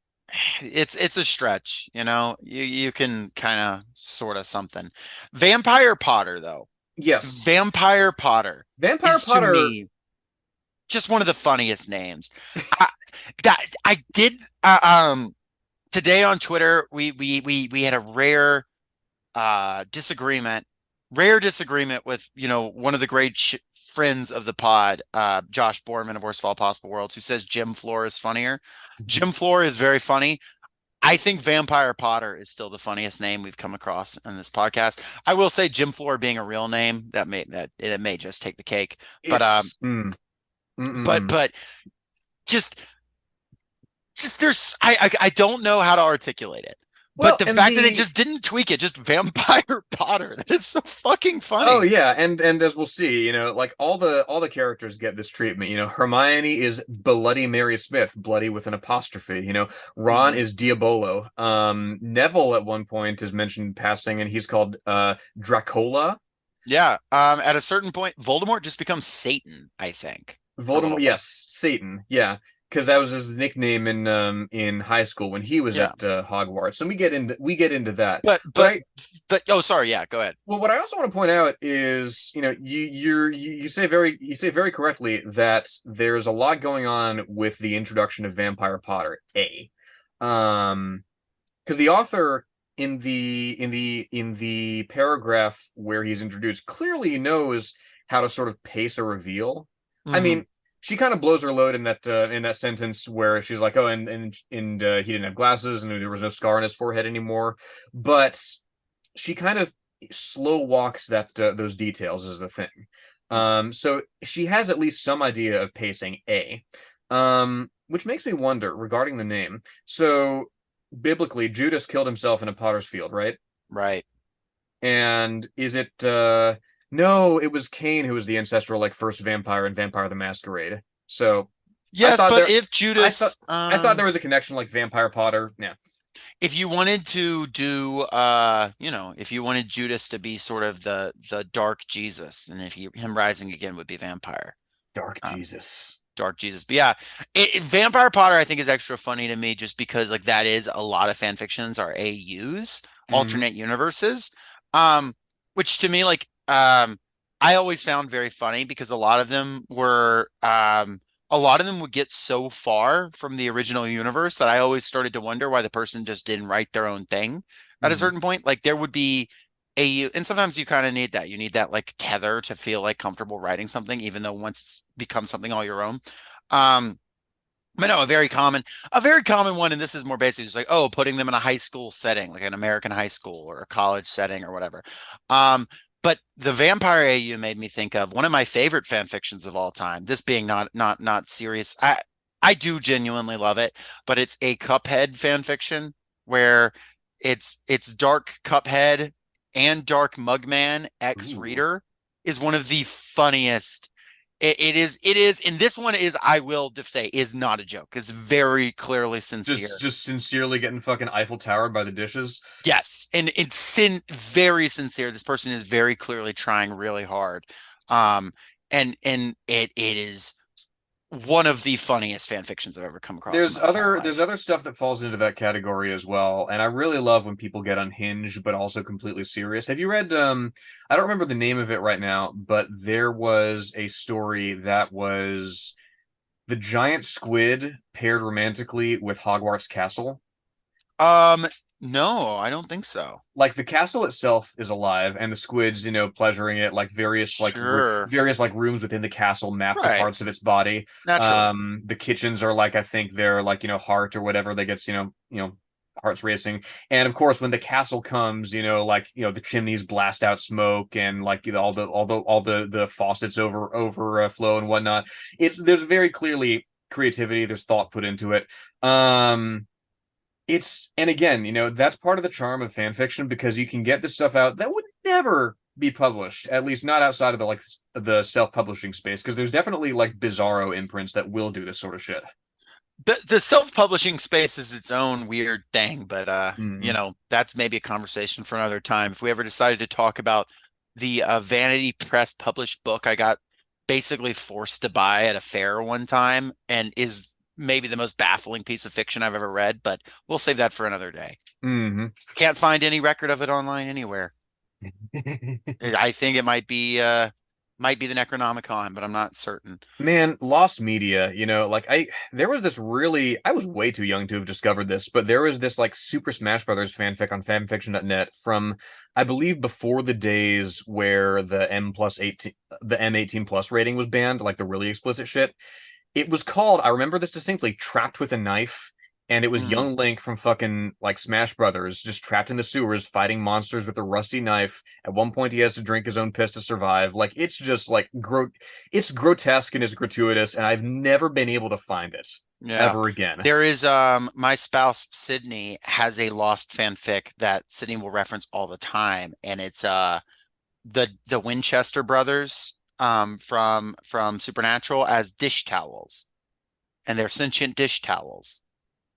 it's a stretch, you know. You can kind of sort of something. Vampire Potter though. yes, Vampire Potter Vampire is to Potter. me just one of the funniest names. I, that I did today on Twitter we had a disagreement, rare disagreement with, you know, one of the great friends of the pod, Josh Borman of Worst of All Possible Worlds, who says Jim Floor is funnier. Jim Floor is very funny. I think Vampire Potter is still the funniest name we've come across in this podcast. I will say Jim Floor being a real name, that it may just take the cake. But It's but just there's I don't know how to articulate it. But well, the and fact that they the just didn't tweak it, just Vampire Potter, that is so fucking oh funny. yeah, and as we'll see, like all the characters get this treatment. Hermione is Bloody Mary Smith, bloody with an apostrophe. Ron Mhm. is Diabolo. Neville at one point is mentioned in passing, and he's called Dracola. Yeah. At a certain point, Voldemort just becomes Satan, I think, for a little Voldemort, bit. yes, Satan, yeah, because that was his nickname in high school when he was Yeah. at Hogwarts. And we get into that, But but but I but oh, sorry, yeah, go ahead. well, what I also want to point out is, you say very correctly that there's a lot going on with the introduction of Vampire Potter. Because the author in the paragraph where he's introduced clearly knows how to sort of pace a reveal. I Hmm. mean, she kind of blows her load in that sentence where she's like, "Oh, and he didn't have glasses, and there was no scar on his forehead anymore," but she kind of slow walks those details is the thing. So she has at least some idea of pacing. Which makes me wonder regarding the name. So biblically, Judas killed himself in a potter's field, right? Right. And is it no, it was Cain who was the ancestral like first vampire in Vampire the Masquerade. So I Yes, thought but there if I thought Judas, I thought there was a connection like Vampire Potter. Yeah. if you wanted to do, you know, if you wanted Judas to be sort of the dark Jesus, and if him rising again would be vampire, Dark um, Jesus. dark Jesus. But yeah, Vampire Potter I think is extra funny to me just because like that is a lot of fan fictions are AUs, Hmm. alternate universes, um, which to me like I always found very funny because a lot of them would get so far from the original universe that I always started to wonder why the person just didn't write their own thing at a Hmm. certain point. Like there would be AU, and sometimes you kind of need that. You need that like tether to feel like comfortable writing something, even though once it's become something all your own. Um, but no, a very common one, and this is more basically just like, oh, putting them in a high school setting, like an American high school or a college setting or whatever. Um, but the Vampire AU made me think of one of my favorite fan fictions of all time. This being not serious. I do genuinely love it, but it's a Cuphead fan fiction where it's Dark Cuphead and Dark Mugman X Ooh. Reader is one of the funniest. It is, and this one is, I will say, is not a joke. It's very clearly Just sincere. just sincerely getting fucking Eiffel Towered by the dishes. Yes, and it's very sincere. This person is very clearly trying really hard. Um, and it is one of the funniest fan fictions I've ever come across in There's my entire other there's life. other stuff that falls into that category as well, and I really love when people get unhinged but also completely serious. Have you read I don't remember the name of it right now, but there was a story that was the giant squid paired romantically with Hogwarts Castle. Um, no, I don't think so. Like the castle itself is alive and the squids pleasuring it, like Sure. various like rooms within the castle map to Right. parts of its body. Naturally. The kitchens are like, I think they're like heart or whatever that gets hearts racing. And of course when the castle comes, like the chimneys blast out smoke, and like all the faucets overflow and whatnot. There's very clearly creativity, there's thought put into it. And again, that's part of the charm of fan fiction, because you can get this stuff out that would never be published, at least not outside of the self-publishing space, because there's definitely like bizarro imprints that will do this sort of shit. The self-publishing space is its own weird thing, but you Hmm. know, that's maybe a conversation for another time. If we ever decided to talk about the Vanity Press published book I got basically forced to buy at a fair one time, and is maybe the most baffling piece of fiction I've ever read, but we'll save that for another day. Hmm. Can't find any record of it online anywhere. I think it might be the Necronomicon, but I'm not certain. Man, lost media, like there was this really, I was way too young to have discovered this, but there was this like Super Smash Brothers fanfic on fanfiction.net from, I believe, before the days where the M18 plus rating was banned, like the really explicit shit. It was called, I remember this distinctly, Trapped with a Knife. And it was Mm, young Link from fucking like Smash Brothers, just trapped in the sewers fighting monsters with a rusty knife. At one point, he has to drink his own piss to survive. Like it's just like it's grotesque and it's gratuitous, and I've never been able to find it yeah. ever again. There is my spouse Sydney has a lost fanfic that Sydney will reference all the time, and it's the Winchester brothers from Supernatural as dish towels, and they're sentient dish towels.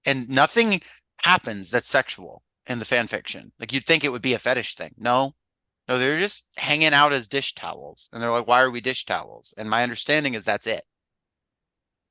And nothing happens that's sexual in the fan fiction. Like you'd think it would be a fetish thing. No, no, they're just hanging out as dish towels. And they're like, why are we dish towels? And my understanding is that's it.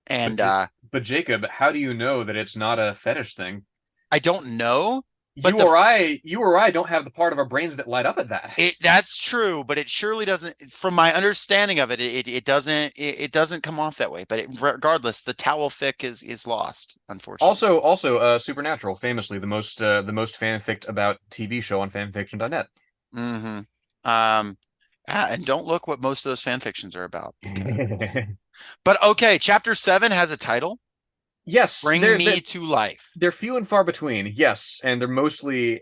But And J but Jacob, how do you know that it's not a fetish thing? I don't know, but You or I don't have the part of our brains that light up at that. that's true, but it surely doesn't, from my understanding of it, it doesn't come off that way. But regardless, the towel fic is lost, unfortunately. Also, Supernatural, famously the most fanficked about TV show on fanfiction.net. Hmm. Um, and don't look what most of those fan fictions are about because but okay, chapter 7 has a title. Yes, Bring me to life. they're few and far between. Yes, and they're mostly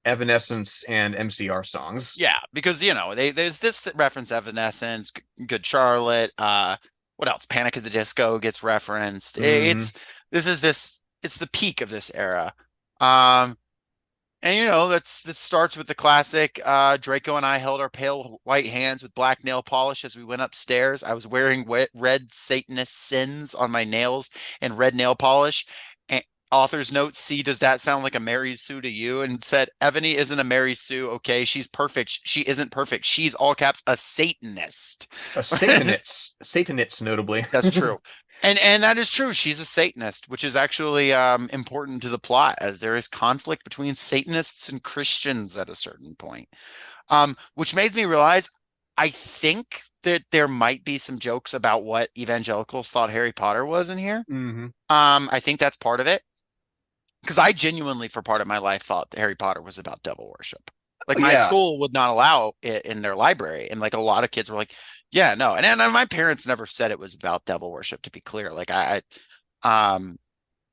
Evanescence and MCR songs. Yeah, because there's this that reference Evanescence, Good Charlotte, what else? Panic at the Disco gets referenced. Hmm. It's the peak of this era. Um, and that starts with the classic Draco and I held our pale white hands with black nail polish as we went upstairs. I was wearing red Satanist sins on my nails and red nail polish. And author's note, C, does that sound like a Mary Sue to you? And said, Ebony isn't a Mary Sue. Okay, she's perfect. She isn't perfect. She's all caps a Satanist. A Satanist notably. That's true. And that is true. She's a Satanist, which is actually important to the plot, as there is conflict between Satanists and Christians at a certain point. Which made me realize I think that there might be some jokes about what evangelicals thought Harry Potter was in here. Hmm. I think that's part of it. Because I genuinely, for part of my life, thought that Harry Potter was about devil worship. Like Oh my yeah, school would not allow it in their library, and like a lot of kids were like, "Yeah, no." And my parents never said it was about devil worship. To be clear, like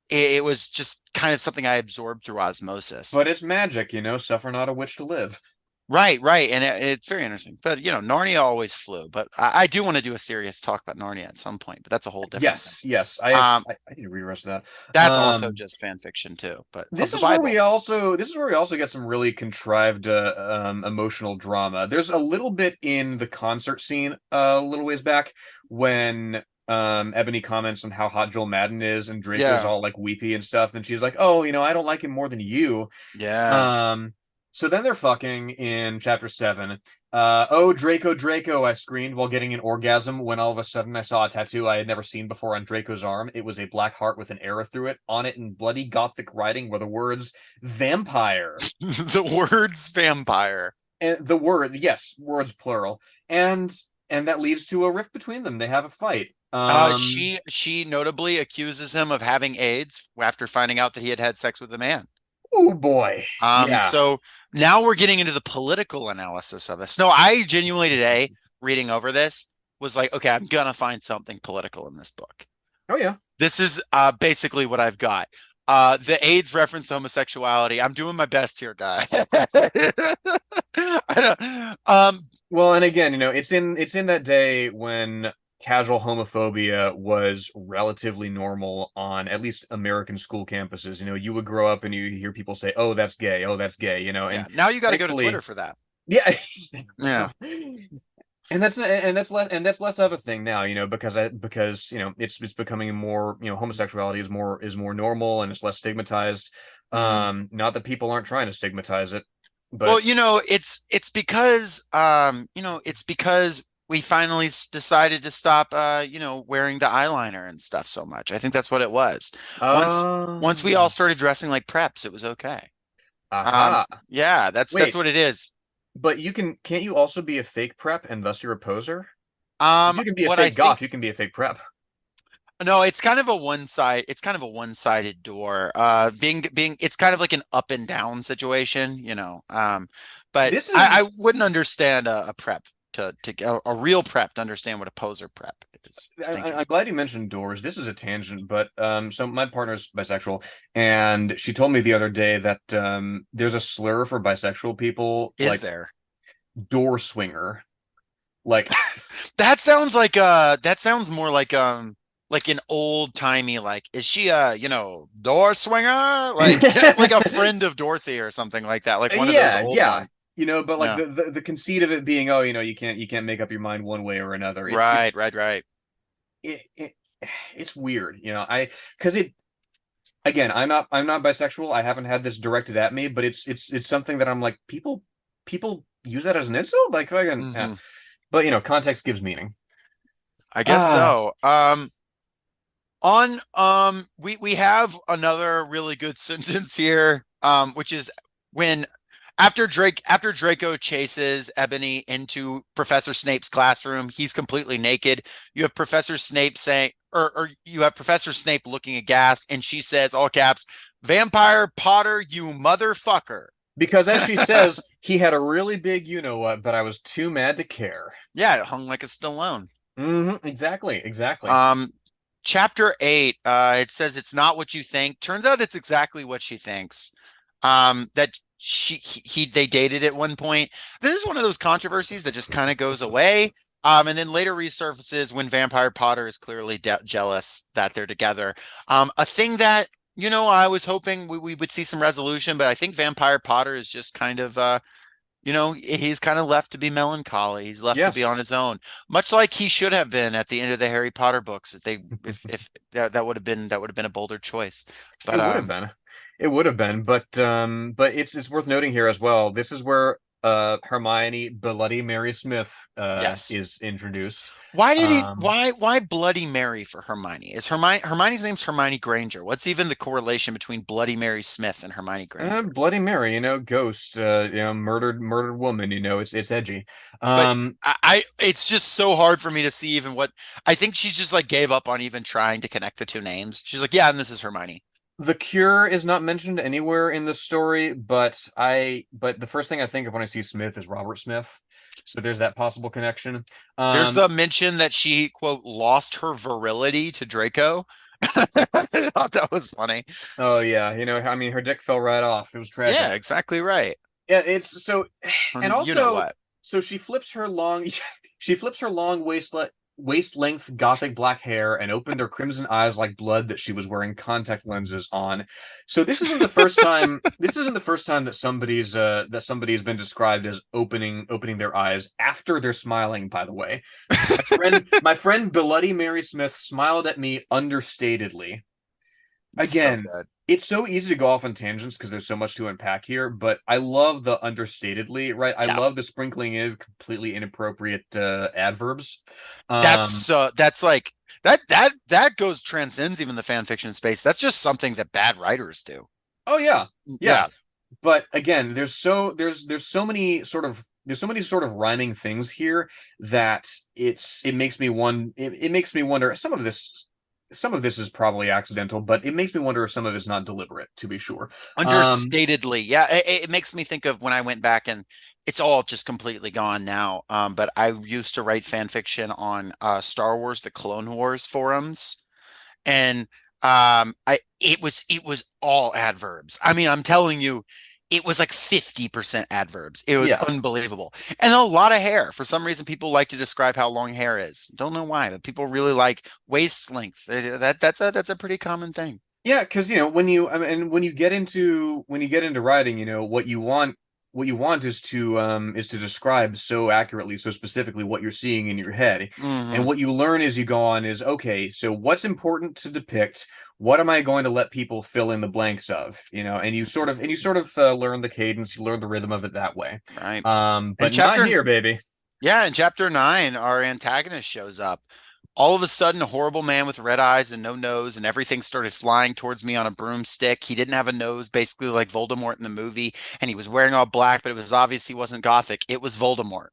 it was just kind of something I absorbed through osmosis. but it's magic, suffer not a witch to live. Right, right, and it's very interesting. But Narnia always flew. But I do want to do a serious talk about Narnia at some point. But that's a whole different thing. Yes, yes. I have Um, I need to read the rest of that. that's also just fan fiction too, but of This the is where we Bible. also this is where we also get some really contrived emotional drama. There's a little bit in the concert scene a little ways back when Ebony comments on how hot Joel Madden is and Draco's Yeah, all like weepy and stuff, and she's like, "Oh, I don't like him more than you." yeah. Um, so then they're fucking in chapter 7. Oh, Draco, Draco, I screamed while getting an orgasm when all of a sudden I saw a tattoo I had never seen before on Draco's arm. It was a black heart with an arrow through it. On it in bloody gothic writing were the words vampire. The words vampire. And the word, yes, words plural. And that leads to a rift between them. They have a fight. She notably accuses him of having AIDS after finding out that he had had sex with a man. Oh boy. Yeah. So now we're getting into the political analysis of this. No, I genuinely today reading over this was like, okay, I'm gonna find something political in this book. Oh yeah. This is basically what I've got. The AIDS reference to homosexuality. I'm doing my best here, guys. I don't, Well, and again, it's in that day when casual homophobia was relatively normal on at least American school campuses. You would grow up and you hear people say, "Oh, that's gay. Oh, that's gay," yeah. and Now you got to go to Twitter thankfully, for that. yeah. Yeah. And that's less of a thing now, because it's becoming more, homosexuality is more normal and it's less stigmatized. Mm. Not that people aren't trying to stigmatize it. Well, But it's because we finally decided to stop wearing the eyeliner and stuff so much. I think that's what it was. Once we all um, started dressing like preps, it was okay. aha. Yeah, that's Wait, what it is. but can't you also be a fake prep and thus you're a poser? If you can be a What I fake think goth, you can be a fake prep. No, it's kind of a one-sided door. Being it's kind of like an up and down situation. But This I is wouldn't understand a prep to a real prep to understand what a poser prep is thinking. I'm glad you mentioned doors. This is a tangent, but so my partner's bisexual, and she told me the other day that there's a slur for bisexual people, Is like there? door swinger. Like, That sounds more like an old-timey like is she a, door swinger? Like like a friend of Dorothy or something like that, like one of those yeah, old yeah, ones. but like Yeah. the conceit of it being, oh, you can't make up your mind one way or another. Right, right, right. It, it it's weird, I because it again, I'm not bisexual. I haven't had this directed at me, but it's something that I'm like, people use that as an insult, like fucking yeah. Hmm. But context gives meaning. I guess Ah, so. We have another really good sentence here, which is when after Draco chases Ebony into Professor Snape's classroom, he's completely naked. You have Professor Snape saying, or you have Professor Snape looking aghast, and she says, all caps, "Vampire Potter, you motherfucker." because as she says, he had a really big you know what, but I was too mad to care. Yeah, it hung like a Stallone. Exactly, exactly. Um, Chapter 8, it says it's not what you think. Turns out it's exactly what she thinks. That they dated at one point. This is one of those controversies that just kind of goes away. And then later resurfaces when Vampire Potter is clearly jealous that they're together. A thing that, I was hoping we would see some resolution, but I think Vampire Potter is just kind of he's kind of left to be melancholy. He's left to be on Yes, his own, much like he should have been at the end of the Harry Potter books. If that would have been a bolder choice. it But would have been. It would have been, but it's worth noting here as well. This is where Hermione Bloody Mary Smith yes. is introduced. Why did he? Um, Why Bloody Mary for Hermione? Is Hermione's name's Hermione Granger? What's even the correlation between Bloody Mary Smith and Hermione Granger? Bloody Mary, ghost, murdered woman, it's edgy. But Um, it's just so hard for me to see even what I think she just like gave up on even trying to connect the two names. She's like, yeah, and this is Hermione. the Cure is not mentioned anywhere in the story, but the first thing I think of when I see Smith is Robert Smith. So there's that possible connection. There's Um, the mention that she, quote, lost her virility to Draco. I thought that was funny. oh yeah, I mean her dick fell right off. It was tragic. Yeah, exactly right. Yeah, it's so, and You know also, what? so she flips her long, she flips her long waist length gothic black hair and opened her crimson eyes like blood that she was wearing contact lenses on. So this isn't the first time. This isn't the first time that somebody's been described as opening their eyes after they're smiling. By the way, my friend Bloody Mary Smith smiled at me understatedly. So Again, good. it's so easy to go off on tangents because there's so much to unpack here, but I love the understatedly, right? I Yeah. love the sprinkling in completely inappropriate adverbs. Um, That's like that goes transcends even the fan fiction space. That's just something that bad writers do. oh yeah, yeah. Yeah. But again, there's so many sort of rhyming things here that it makes me wonder. Some of this is probably accidental, but it makes me wonder if some of it's not deliberate, to be sure. Um, Understatedly. Yeah. It makes me think of when I went back and it's all just completely gone now. But I used to write fan fiction on Star Wars, the Clone Wars forums. And I it was all adverbs. I mean, I'm telling you, it was like 50% adverbs. It was yeah, unbelievable. And a lot of hair. For some reason, people like to describe how long hair is. Don't know why, but people really like waist length. That's a pretty common thing. yeah, because when you I mean, when you get into writing, what you want is to describe so accurately, so specifically what you're seeing in your head. And Hmm. what you learn as you go on is, okay, so what's important to depict? What am I going to let people fill in the blanks of? And you sort of learn the cadence, you learn the rhythm of it that way. Right. And But not here, baby. yeah, in chapter 9, our antagonist shows up. All of a sudden, a horrible man with red eyes and no nose, and everything started flying towards me on a broomstick. He didn't have a nose, basically like Voldemort in the movie, and he was wearing all black, but it was obvious he wasn't Gothic. It was Voldemort.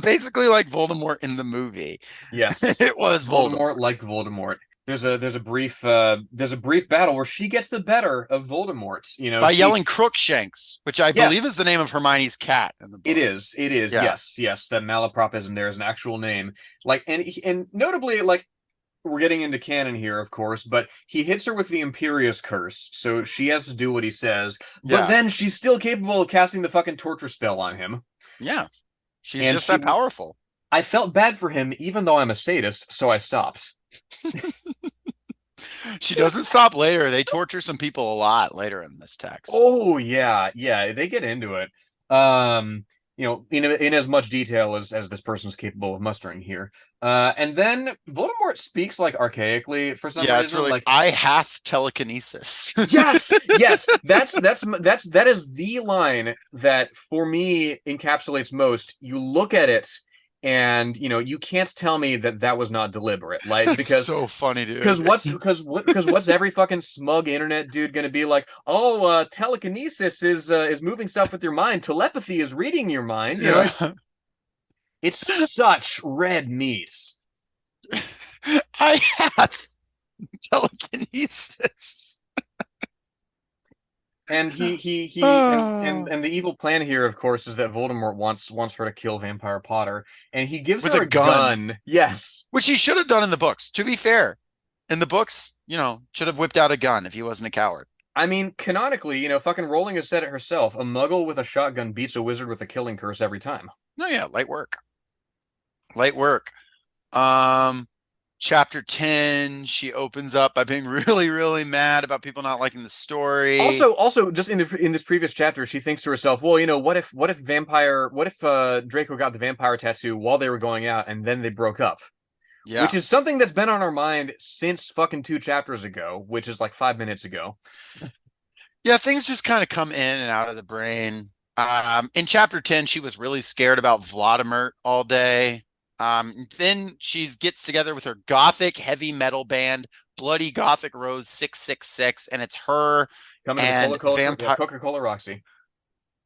Basically like Voldemort in the movie. Yes, It was Voldemort Voldemort. like Voldemort. There's a brief battle where she gets the better of Voldemort. By yelling Crookshanks, which I believe is the Yes, name of Hermione's cat in the it books. is. It is. Yeah. Yes, yes. That malapropism there is an actual name. And notably, like we're getting into canon here, of course, but he hits her with the Imperious curse, so she has to do what he says. But Yeah. then she's still capable of casting the fucking torture spell on him. Yeah. She's And just that powerful. I felt bad for him, even though I'm a sadist, so I stopped. She doesn't stop later. They torture some people a lot later in this text. Oh yeah, yeah, they get into it. Um, in as much detail as this person's capable of mustering here. And then Voldemort speaks like archaically for some Yeah, it's reason. really Like, I hath telekinesis. yes, yes, that is the line that for me encapsulates most. You look at it, and you can't tell me that that was not deliberate. Like That's so funny, dude. because what's every fucking smug internet dude gonna be like? Oh, telekinesis is moving stuff with your mind. Telepathy is reading your mind. Yeah. It's such red meat. I have telekinesis. And he Oh. and the evil plan here, of course, is that Voldemort wants her to kill Vampire Potter, and he gives With her a a gun, gun. Yes. which he should have done in the books. To be fair, in the books, should have whipped out a gun if he wasn't a coward. I mean, canonically, fucking Rowling has said it herself. A muggle with a shotgun beats a wizard with a killing curse every time. No, yeah, light work. Light work. Um, Chapter 10, she opens up by being really, really mad about people not liking the story. Also, just in this previous chapter, she thinks to herself, well, what if Draco got the vampire tattoo while they were going out, and then they broke up, which Yeah. is something that's been on our mind since fucking 2 chapters ago, which is like 5 minutes ago. Yeah, things just kind of come in and out of the brain. In chapter 10, she was really scared about Vladimir all day. Then she gets together with her gothic heavy metal band, Bloody Gothic Rose 666, and it's her Coming to and Vampire. Coca-Cola Roxy.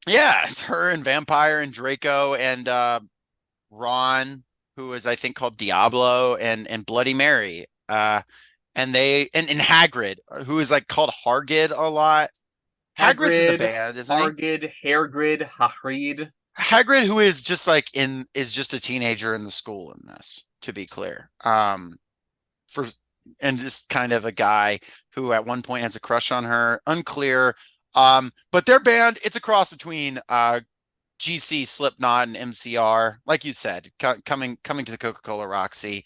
Yeah, it's her and Vampire and Draco and Ron, who is I think called Diablo, and Bloody Mary. And Hagrid, who is like called Hargid a lot. Hagrid's in the Hagrid, band, isn't he? Hargid, Hairgrid, Hagrid. Hagrid, who is just like is just a teenager in the school in this, to be clear. For and just kind of a guy who at one point has a crush on her, unclear. But their band, it's a cross between GC, Slipknot, and MCR, like you said, coming to the Coca-Cola Roxy.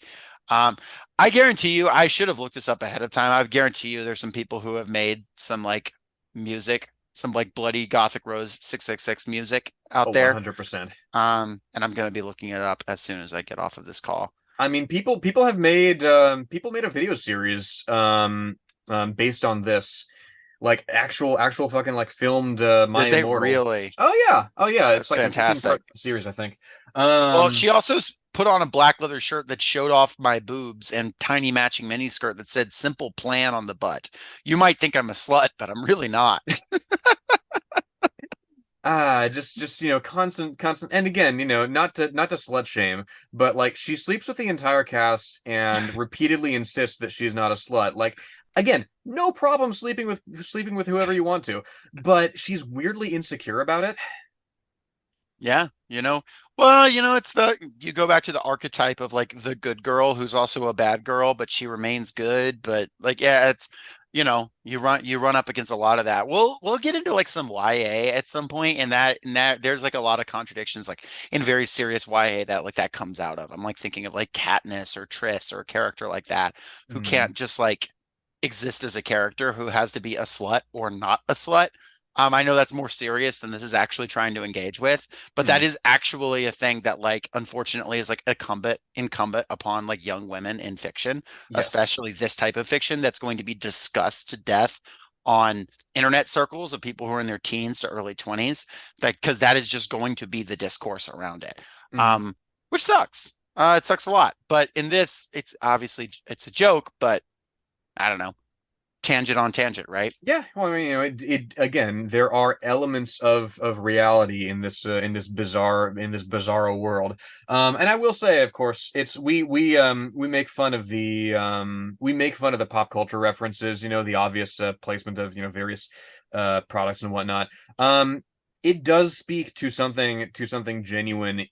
I guarantee you, I should have looked this up ahead of time. I guarantee you, there's some people who have made some like music, some like Bloody Gothic Rose 666 music out Oh, there. 100%. And I'm gonna be looking it up as soon as I get off of this call. I mean, people have made people made a video series based on this, like actual fucking like filmed My Did they Immortal. really? Oh yeah, it's That's like a 15 fantastic. part series, I think. Well, she also put on a black leather shirt that showed off my boobs and tiny matching miniskirt that said "Simple Plan" on the butt. You might think I'm a slut, but I'm really not. just constant, and again, not to slut shame, but like she sleeps with the entire cast and repeatedly insists that she's not a slut. Like, again, no problem sleeping with whoever you want to, but she's weirdly insecure about it. Yeah, well, it's you go back to the archetype of like the good girl who's also a bad girl, but she remains good. But like, yeah, it's you run up against a lot of that. We'll get into like some YA at some point, and that there's like a lot of contradictions like in very serious YA that comes out of. I'm like thinking of like Katniss or Triss or a character like that who Mm. can't just like exist as a character who has to be a slut or not a slut. I know that's more serious than this is actually trying to engage with, but that Hmm. is actually a thing that like unfortunately is like incumbent upon like young women in fiction, Yes. especially this type of fiction that's going to be discussed to death on internet circles of people who are in their teens to early 20s, that because that is just going to be the discourse around it. Hmm. Um, which sucks. It sucks a lot. But in this, it's obviously it's a joke, but I don't know, tangent on tangent, right? Yeah, well, I mean, it again, there are elements of reality in this bizarro world. And I will say, of course, it's we make fun of we make fun of the pop culture references, the obvious placement of various products and whatnot. It does speak to something genuine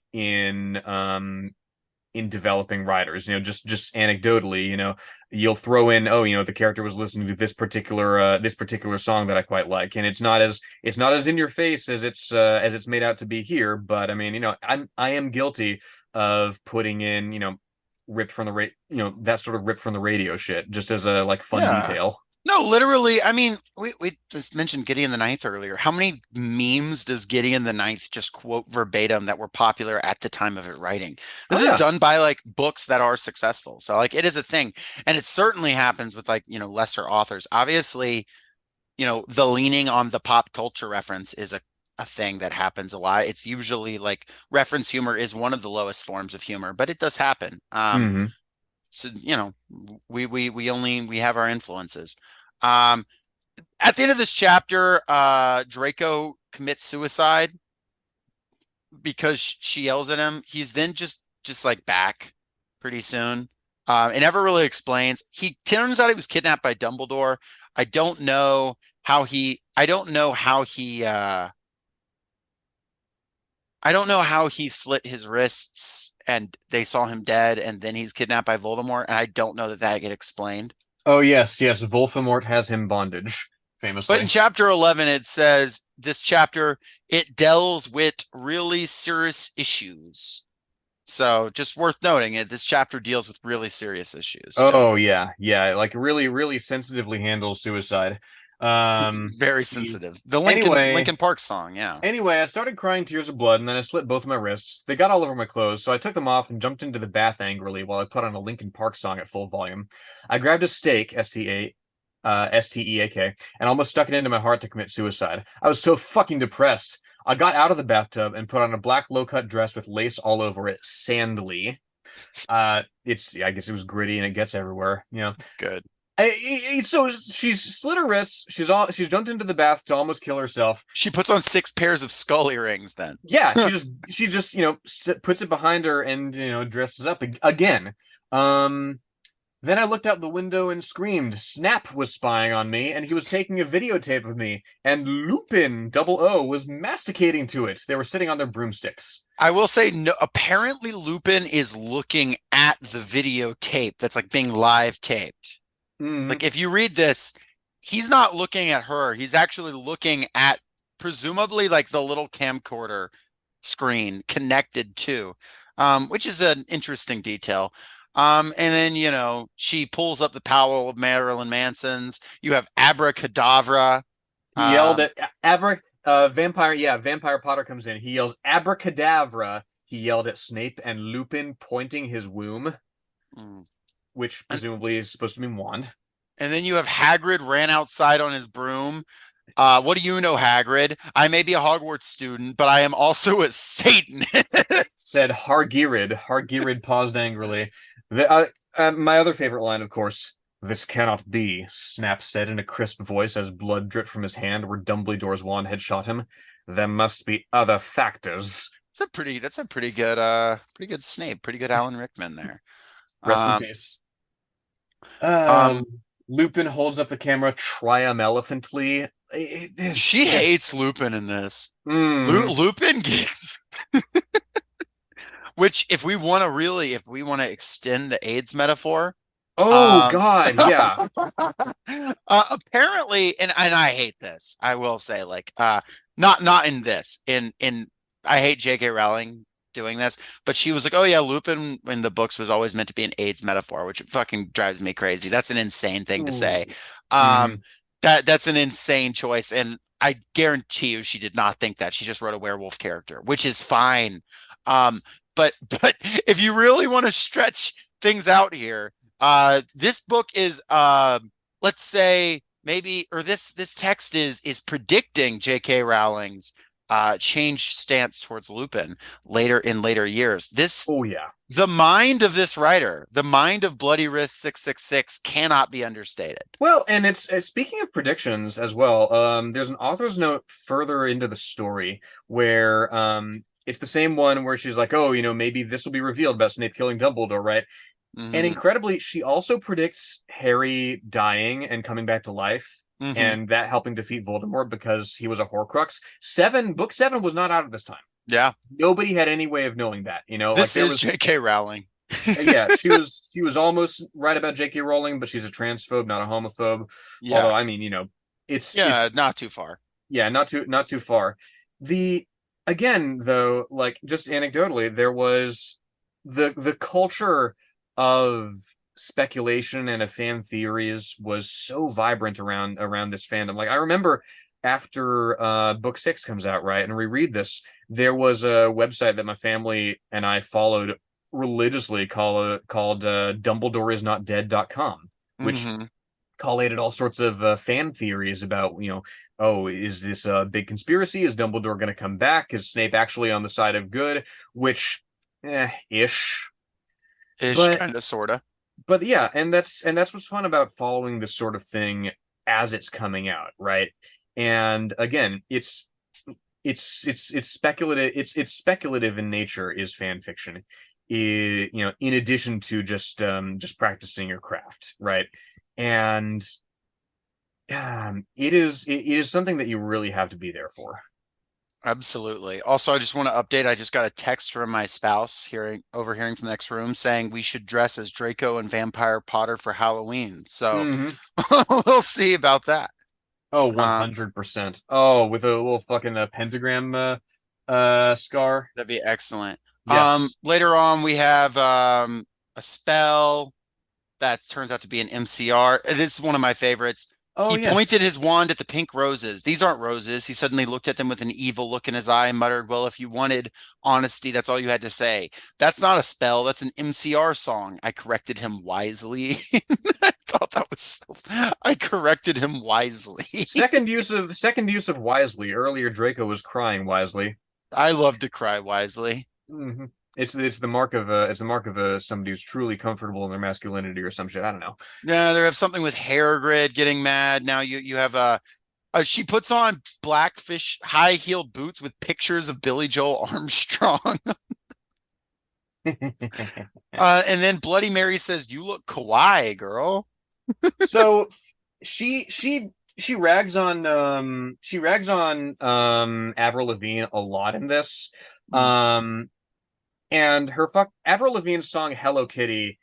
in developing writers. Just anecdotally, you'll throw in, oh, the character was listening to this particular song that I quite like, and it's not as in your face as it's made out to be here. But I mean, I am guilty of putting in, ripped from the that sort of ripped from the radio shit, just as a like fun Yeah. detail. No, literally, I mean, we just mentioned Gideon the Ninth earlier. How many memes does Gideon the Ninth just quote verbatim that were popular at the time of it writing? Oh This is yeah. done by like books that are successful. So like it is a thing. And it certainly happens with like, lesser authors. Obviously, the leaning on the pop culture reference is a thing that happens a lot. It's usually like reference humor is one of the lowest forms of humor, but it does happen. Hmm. So we have our influences. Um, at the end of this chapter, Draco commits suicide because she yells at him. He's then just like back pretty soon. It never really explains. He turns out he was kidnapped by Dumbledore. I don't know I don't know how he slit his wrists and they saw him dead and then he's kidnapped by Voldemort, and I don't know that that get explained. Oh yes, yes. Voldemort has him bondage, But in famously. chapter 11, it says this chapter, it deals with really serious issues. So just worth noting it, this chapter deals with really serious issues, Oh Jake. yeah, yeah, like really, really sensitively handles suicide. Very he- sensitive. The anyway, Lincoln Park song, yeah. I started crying tears of blood, and then I slit both of my wrists. They got all over my clothes, so I took them off and jumped into the bath angrily while I put on a Lincoln Park song at full volume. I grabbed a steak, STEAK, and almost stuck it into my heart to commit suicide. I was so fucking depressed. I got out of the bathtub and put on a black low-cut dress with lace all over it, sandly. I guess it was gritty and it gets everywhere. It's good. So she's slit her wrists. She's jumped into the bath to almost kill herself. She puts on 6 pairs of skull earrings then. Yeah, she just puts it behind her and dresses up again. Um, then I looked out the window and screamed. Snap was spying on me, and he was taking a videotape of me. And Lupin, double O, was masticating to it. They were sitting on their broomsticks. I will say, no, apparently Lupin is looking at the videotape that's like being live taped. Hmm. Like if you read this, he's not looking at her. He's actually looking at presumably like the little camcorder screen connected to, which is an interesting detail. And then, she pulls up the powell of Marilyn Manson's. You have Abracadabra. He yelled Um, at Vampire. Yeah, Vampire Potter comes in. He yells abracadabra. He yelled at Snape and Lupin, pointing his womb, mm. which and, presumably is supposed to mean wand. and then you have Hagrid ran outside on his broom. What do you know, Hagrid? I may be a Hogwarts student, but I am also a Said Satanist. Hargirid. Hargirid paused angrily. My other favorite line, of course. This cannot be, Snap said in a crisp voice as blood dripped from his hand where Dumbledore's wand had shot him. There must be other factors. That's a pretty good Snape, pretty good Alan Rickman there. Rest in Um, peace. um, Lupin holds up the camera triumphantly. she This. hates Lupin in this. Mm. Lupin gets, which if we want to extend the AIDS metaphor, Oh um, God, yeah. apparently, and I hate this. I will say, like, not in this. In I hate J.K. Rowling doing this, but she was like, "Oh yeah, Lupin in the books was always meant to be an AIDS metaphor," which fucking drives me crazy. That's an insane thing to say. Ooh. Um, Mhm. That's an insane choice, and I guarantee you she did not think that. She just wrote a werewolf character, which is fine. Um, but if you really want to stretch things out here, this book is let's say maybe or this text is predicting J.K. Rowling's changed stance towards Lupin later years. This Oh yeah. the mind of this writer, the mind of Bloody Wrist 666 cannot be understated. Well, and it's speaking of predictions as well. There's an author's note further into the story where it's the same one where she's like, "Oh, maybe this will be revealed about Snape killing Dumbledore, right?" And Hmm. incredibly, she also predicts Harry dying and coming back to life, Hmm. and that helping defeat Voldemort because he was a Horcrux. Book seven was not out at this time. Yeah, Nobody had any way of knowing that. Like this there is was, J.K. Rowling. yeah, she was almost right about J.K. Rowling, but she's a transphobe, not a homophobe. Although, Yeah, I mean, yeah, it's not too far. yeah, not too far. The Again though, like just anecdotally, there was the culture of speculation and of fan theories was so vibrant around this fandom. Like I remember after book six comes out, right, and we read this, there was a website that my family and I followed religiously called dumbledoreisnotdead.com, which Hmm. collated all sorts of fan theories about, oh, is this a big conspiracy? Is Dumbledore going to come back? Is Snape actually on the side of good? Which, ish. Ish, But kind of, sorta. yeah, and that's what's fun about following this sort of thing as it's coming out, right? And again, it's speculative. It's speculative in nature. Is fan fiction, in addition to just practicing your craft, right? And it is something that you really have to be there for. Absolutely. Also, I just want to update. I just got a text from my spouse overhearing from the next room saying we should dress as Draco and Vampire Potter for Halloween. So Hmm. we'll see about that. Oh, Uh, 100%. Oh, with a little fucking pentagram scar. that'd be excellent. Yes. Later on, we have a spell that turns out to be an MCR. This is one of my favorites. Oh, He pointed yes. his wand at the pink roses. These aren't roses. He suddenly looked at them with an evil look in his eye and muttered, "Well, if you wanted honesty, that's all you had to say." That's not a spell. That's an MCR song. I corrected him wisely. I thought that was I corrected him wisely. Second use of wisely. Earlier Draco was crying wisely. I love to cry wisely. Hmm. It's the mark of somebody who's truly comfortable in their masculinity or some shit. I don't know. Yeah, they have something with hair grid getting mad. Now you have she puts on blackfish high heel boots with pictures of Billy Joel Armstrong. And then Bloody Mary says, "You look kawaii, girl." So she rags on Avril Lavigne a lot in this. Um and her Avril Lavigne's song Hello Kitty,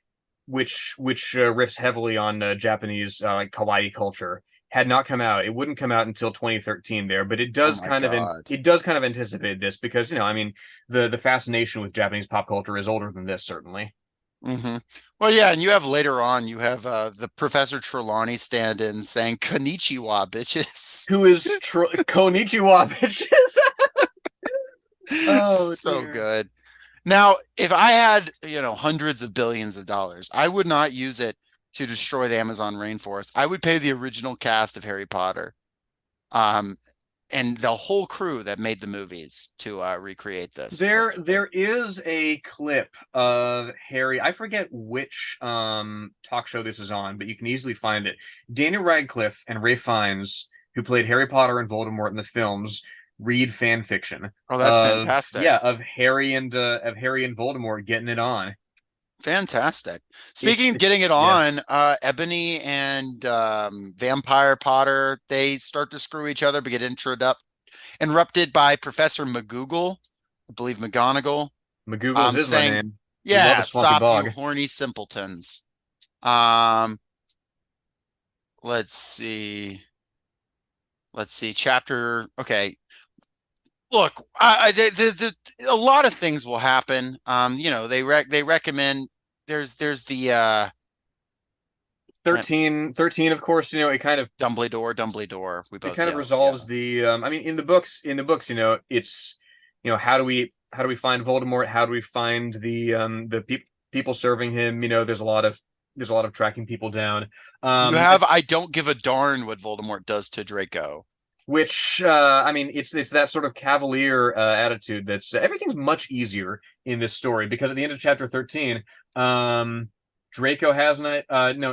which riffs heavily on Japanese like kawaii culture, had not come out. It wouldn't come out until 2013 there, but it Oh does my kind of God. it does kind of anticipate this because, I mean, the fascination with Japanese pop culture is older than this, certainly. Hmm. Well, yeah, and you have later on, you have the Professor Trelawney stand-in saying "Konnichiwa, bitches." Who is Konichiwa, bitches? Oh So dear. good. Now, if I had, hundreds of billions of dollars, I would not use it to destroy the Amazon rainforest. I would pay the original cast of Harry Potter, um, and the whole crew that made the movies to recreate this There perfectly. is a clip of Harry. I forget which talk show this is on, but you can easily find it. Daniel Radcliffe and Ray Fiennes, who played Harry Potter and Voldemort in the films, read fan fiction Oh, that's of, fantastic. yeah, of Harry and Voldemort getting it on. Fantastic. Speaking It's of getting it's it on, yes. Ebony and Vampire Potter, they start to screw each other, but get interrupted by Professor McGoogle, I believe McGonagall, McGoogles is my saying, name. We love "Yeah, a swampy stop, you bog. horny simpletons." Um, let's see. Let's see. Chapter. Okay. Look, a lot of things will happen. They recommend there's the And 13, of course, it kind of Dumbledore. We it both, kind of yeah, yeah. resolves the I mean, in the books, it's how do we find Voldemort? How do we find the people serving him? There's a lot of tracking people down. You Um, have I don't give a darn what Voldemort does to Draco. which I mean, it's that sort of cavalier attitude that's everything's much easier in this story because at the end of chapter 13, Draco has no,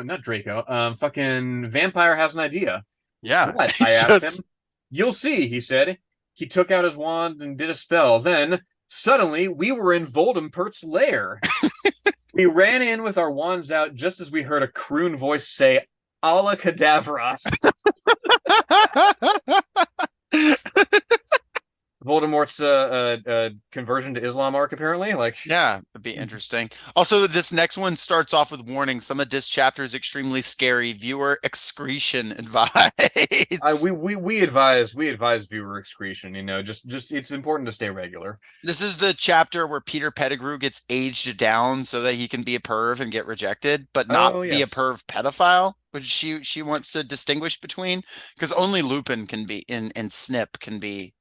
not Draco, fucking vampire has an idea. Yeah. What? I It's asked him. just You'll see, he said. He took out his wand and did a spell. Then, suddenly, we were in Voldemort's lair. We ran in with our wands out just as we heard a croon voice say, "Alla Cadavra." Voldemort's conversion to Islam arc, apparently. Like, Yeah, it'd be interesting. Also, this next one starts off with warning. Some of this chapter is extremely scary. Viewer excretion advice. we advise viewer excretion. Just it's important to stay regular. This is the chapter where Peter Pettigrew gets aged down so that he can be a perv and get rejected, but not Oh be a yes. perv pedophile, which she wants to distinguish between, because only Lupin can be and Snip can Oh, be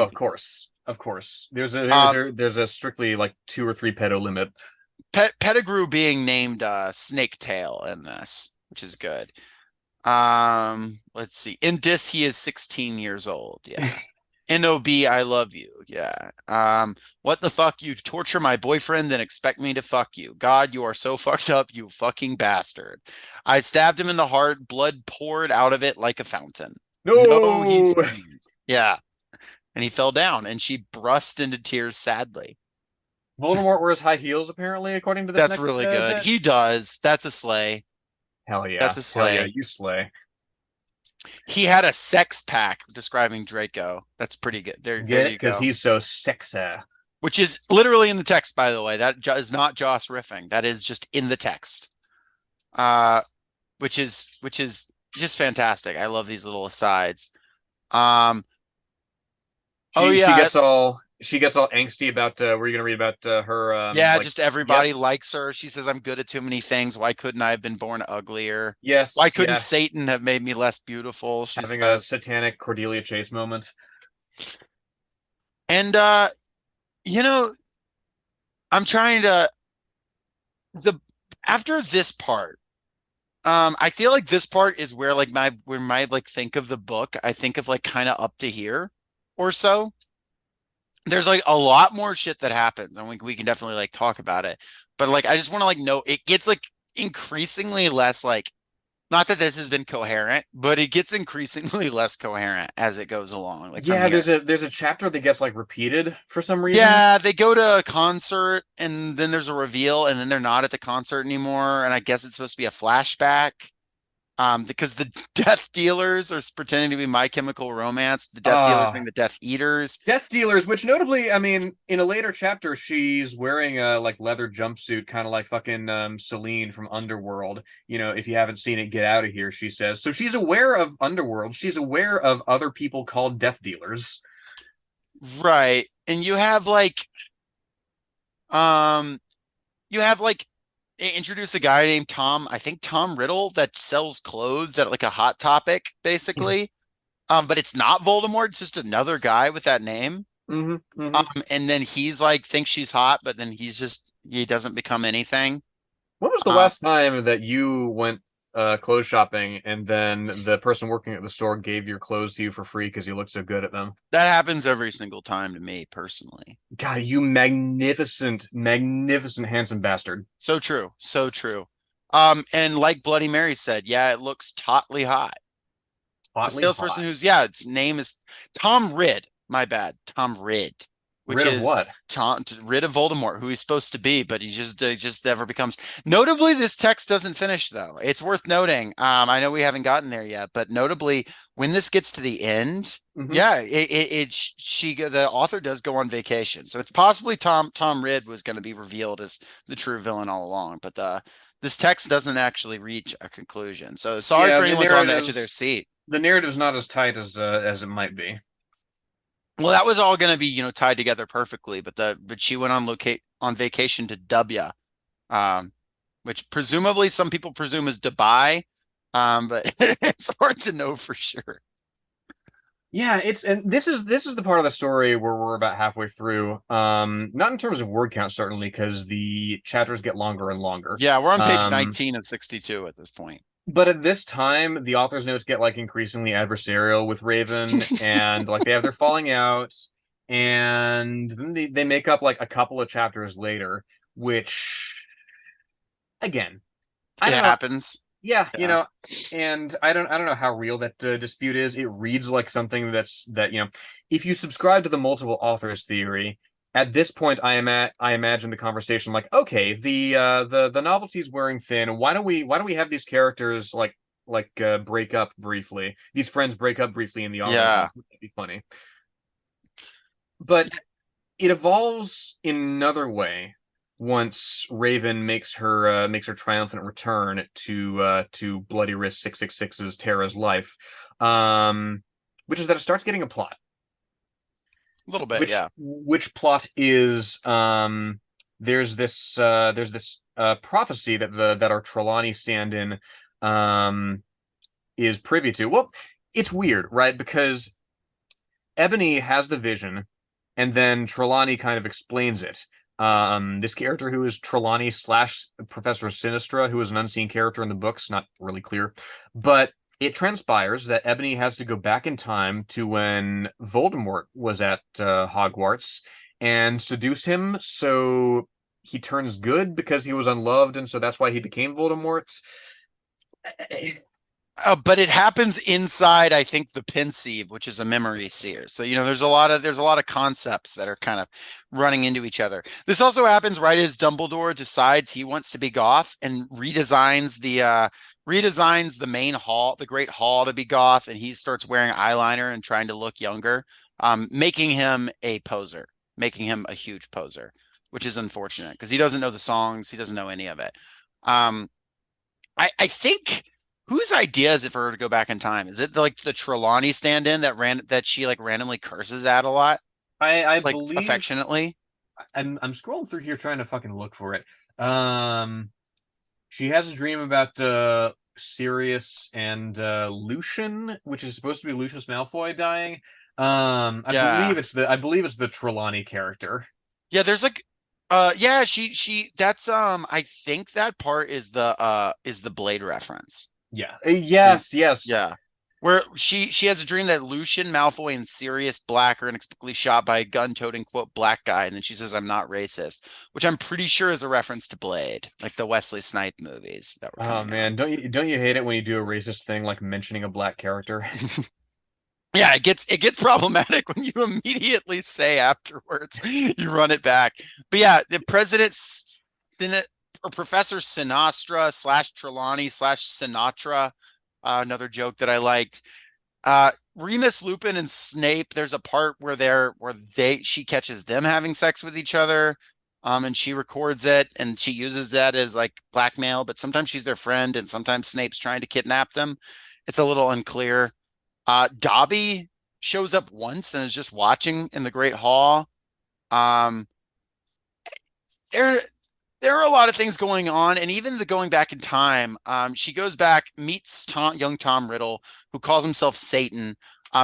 of the. course, of course. There's a Um, there's a strictly like 2 or 3 pedo limit. Pettigrew being named Snake Tail in this, which is good. Let's see. In Dis, he is 16 years old. Yeah. NOB, I love you. Yeah. What the fuck? You torture my boyfriend, then expect me to fuck you. God, you are so fucked up, you fucking bastard. I stabbed him in the heart, blood poured out of it like a fountain. No, he No. screamed. Yeah. And he fell down, and she burst into tears sadly. Voldemort wears high heels, apparently, according to this That's next really good. bit. He does. That's a sleigh. Hell That's yeah. a Hell yeah, sleigh. you slay. He had a sex pack describing Draco. That's pretty good. There Get it? you Because go. he's so sexy. Which is literally in the text, by the way. That is not Joss riffing. That is just in the text. Uh, which is just fantastic. I love these little asides. Um, oh She she yeah, gets all she gets all angsty about were you gonna read about her yeah. like Just yep. everybody likes her. She says I'm good at too many things. Why couldn't I have been born uglier? Why Yes, couldn't yeah. Satan have made me less beautiful? She Having a says. satanic Cordelia Chase moment. And you know, I'm trying to the after this part. I feel like this part is where like my like think of the book, I think of like kind of up to here or so. There's like a lot more shit that happens, and we can definitely like talk about it. But like I just want to like know it gets like increasingly less like not that this has been coherent, but it gets increasingly less coherent as it goes along, like from Yeah, here. there's a chapter that gets like repeated for some reason. Yeah, they go to a concert and then there's a reveal and then they're not at the concert anymore. And I guess it's supposed to be a flashback. Because the Death Dealers are pretending to be My Chemical Romance, the Death Dealers Uh being the Death Eaters. Death Dealers, which notably, I mean, in a later chapter, she's wearing a like leather jumpsuit, kind of like fucking Celine from Underworld. If you haven't seen it, get out of here, she says. So she's aware of Underworld. She's aware of other people called Death Dealers. Right. And um you have like introduce a guy named Tom, I think Tom Riddle, that sells clothes at like a Hot Topic, basically. But it's not Voldemort, it's just another guy with that name. Hmm. Hmm. And then he's like thinks she's hot, but then he doesn't become anything. When was the Um, last time that you went clothes shopping and then the person working at the store gave your clothes to you for free because you look so good at them? that happens every single time to me personally. God, you magnificent, magnificent, handsome bastard. So true. So true. And like Bloody Mary said, yeah, it looks tautly hot. The Hotly salesperson hot. who's, yeah, its name is Tom Ridd. My bad. Tom Ridd, which Rid of is what? Tom Ridd of Voldemort, who he's supposed to be, but he just never becomes. Notably, this text doesn't finish though. It's worth noting. I know we haven't gotten there yet, but notably, when this gets to the end, Hmm. yeah, the author does go on vacation, so it's possibly Tom Ridd was going to be revealed as the true villain all along, but this text doesn't actually reach a conclusion. So sorry Yeah, for anyone's on the edge of their seat. the narrative's not as tight as it might be. Well, that was all going to be, tied together perfectly, but she went on vacation to W. Um, which presumably some people presume is Dubai, but it's hard to know for sure. Yeah, it's and this is the part of the story where we're about halfway through. Not in terms of word count, certainly, because the chapters get longer and longer. Yeah, we're on page Um, 19 of 62 at this point. but at this time, the author's notes get like increasingly adversarial with Raven, and like they have their falling out, and then they make up like a couple of chapters later, which again, I It don't know. happens. Yeah, Yeah. and I don't know how real that dispute is. It reads like something that if you subscribe to the multiple authors theory, at this point I imagine the conversation like, okay, the novelty's wearing thin. Why don't we have these characters break up briefly? These friends break up briefly in the author's Yeah. notes. Would be funny. But it evolves in another way once Raven makes her triumphant return to Bloody Wrist 666's Terra's life, um, which is that it starts getting a plot. A little bit, Which yeah. which plot is there's this prophecy that our Trelawney stand-in um is privy to. Well, it's weird, right? Because Ebony has the vision, and then Trelawney kind of explains it. This character who is Trelawney slash Professor Sinistra, who is an unseen character in the books, not really clear, but it transpires that Ebony has to go back in time to when Voldemort was at Hogwarts and seduce him, so he turns good because he was unloved, and so that's why he became Voldemort. But it happens inside, I think, the pensieve, which is a memory seer. So, there's a lot of concepts that are kind of running into each other. This also happens right as Dumbledore decides he wants to be goth and redesigns the main hall, the Great Hall, to be goth, and he starts wearing eyeliner and trying to look younger, making him a poser, making him a huge poser, which is unfortunate because he doesn't know the songs, he doesn't know any of it. Um, I think whose idea is it for her to go back in time? Is it like the Trelawney stand-in that she like randomly curses at a lot, I like believe affectionately? I'm scrolling through here trying to fucking look for it. She has a dream about Sirius and Lucian, which is supposed to be Lucius Malfoy dying. I Yeah. believe it's the Trelawney character. Yeah, there's like yeah, she that's I think that part is the Blade reference. Yeah. And Yes, yes. yeah. Where she has a dream that Lucian Malfoy and Sirius Black are inexplicably shot by a gun-toting quote black guy, and then she says, "I'm not racist," which I'm pretty sure is a reference to Blade, like the Wesley Snipe movies that were Oh coming out. man, don't you hate it when you do a racist thing like mentioning a black character? Yeah, it gets problematic when you immediately say afterwards you run it back. But yeah, the president or Professor Sinastra slash Trelawney slash Sinatra, another joke that I liked. Remus Lupin and Snape, there's a part where she catches them having sex with each other. And she records it and she uses that as like blackmail, but sometimes she's their friend and sometimes Snape's trying to kidnap them. It's a little unclear. Dobby shows up once and is just watching in the Great Hall. Um, there, there are a lot of things going on, and even the going back in time. She goes back, meets young Tom Riddle, who calls himself Satan.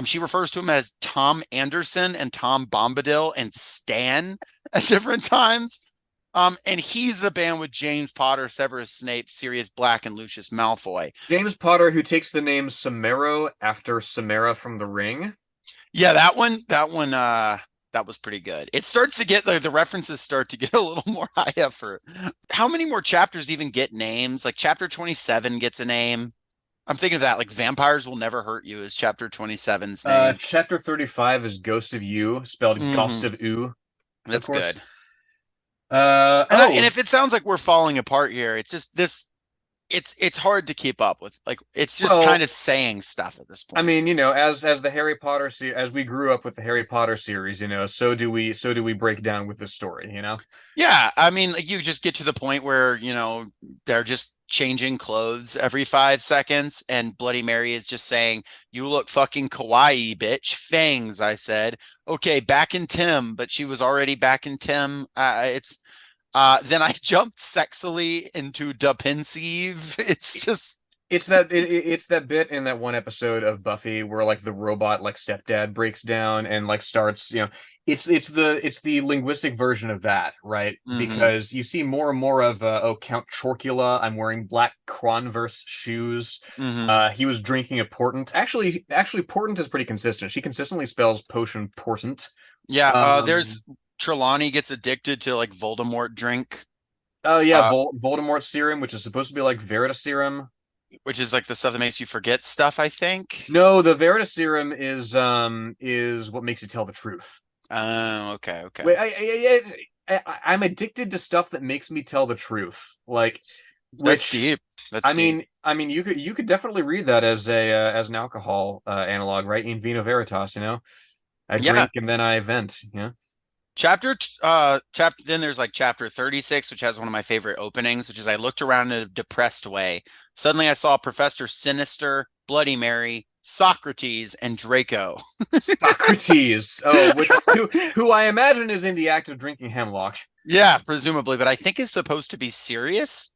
She refers to him as Tom Anderson and Tom Bombadil and Stan at different times. And he's the band with James Potter, Severus Snape, Sirius Black, and Lucius Malfoy. James Potter, who takes the name Samaro after Samara from The Ring. Yeah, that was pretty good. It starts to get like the references start to get a little more high effort. How many more chapters even get names? Like chapter 27 gets a name. I'm thinking of that. Like Vampires Will Never Hurt You is chapter 27's name. Chapter 35 is Ghost of You, spelled Ghost Hmm. of Oo, of That's course. good. And Oh, if it sounds like we're falling apart here, it's just this it's hard to keep up with. Like it's just kind well, of saying stuff at this I point. mean, as the Harry Potter as we grew up with the Harry Potter series, so do we break down with this story. Yeah, I mean, like you just get to the point where, they're just changing clothes every 5 seconds, and Bloody Mary is just saying, "You look fucking kawaii, bitch." Fangs, I said. Okay, back in Tim, but she was already back in Tim. It's, Then I jumped sexily into Da Pensive. It's just It's that bit in that one episode of Buffy where like the robot like stepdad breaks down and like starts, it's the linguistic version of that, right? mhm. Because you see more and more of Count Chorkula. I'm wearing black Converse shoes. Hmm. He was drinking a portent. Actually, portent is pretty consistent. She consistently spells potion portent. Yeah, Um, there's Trelawney gets addicted to like Voldemort drink, oh yeah, uh, Voldemort serum, which is supposed to be like Verita serum. which is like the stuff that makes you forget stuff, I think. No, the Verita serum is what makes you tell the truth. Oh, okay, Wait, okay. I'm addicted to stuff that makes me tell the truth. Like, That's which deep. That's deep. I mean, you could definitely read that as an alcohol analog, right? In vino veritas, I Yeah. drink and then I vent. Chapter then there's like chapter 36, which has one of my favorite openings, which is I looked around in a depressed way. Suddenly I saw Professor Sinister, Bloody Mary, Socrates, and Draco. Socrates. Oh, which who I imagine is in the act of drinking hemlock. Yeah, presumably, but I think it's supposed to be serious.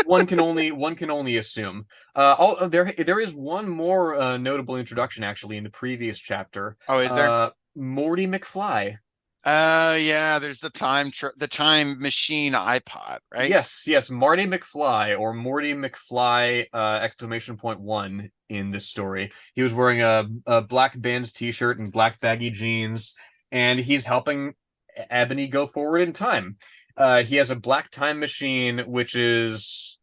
One can only assume. There is one more notable introduction actually in the previous chapter. Oh, is there? Morty McFly. Yeah, there's the time machine iPod, right? Yes, Marty McFly or Morty McFly exclamation point one in this story. He was wearing a black Ben's t-shirt and black baggy jeans, and he's helping Ebony go forward in time. He has a black time machine, which is,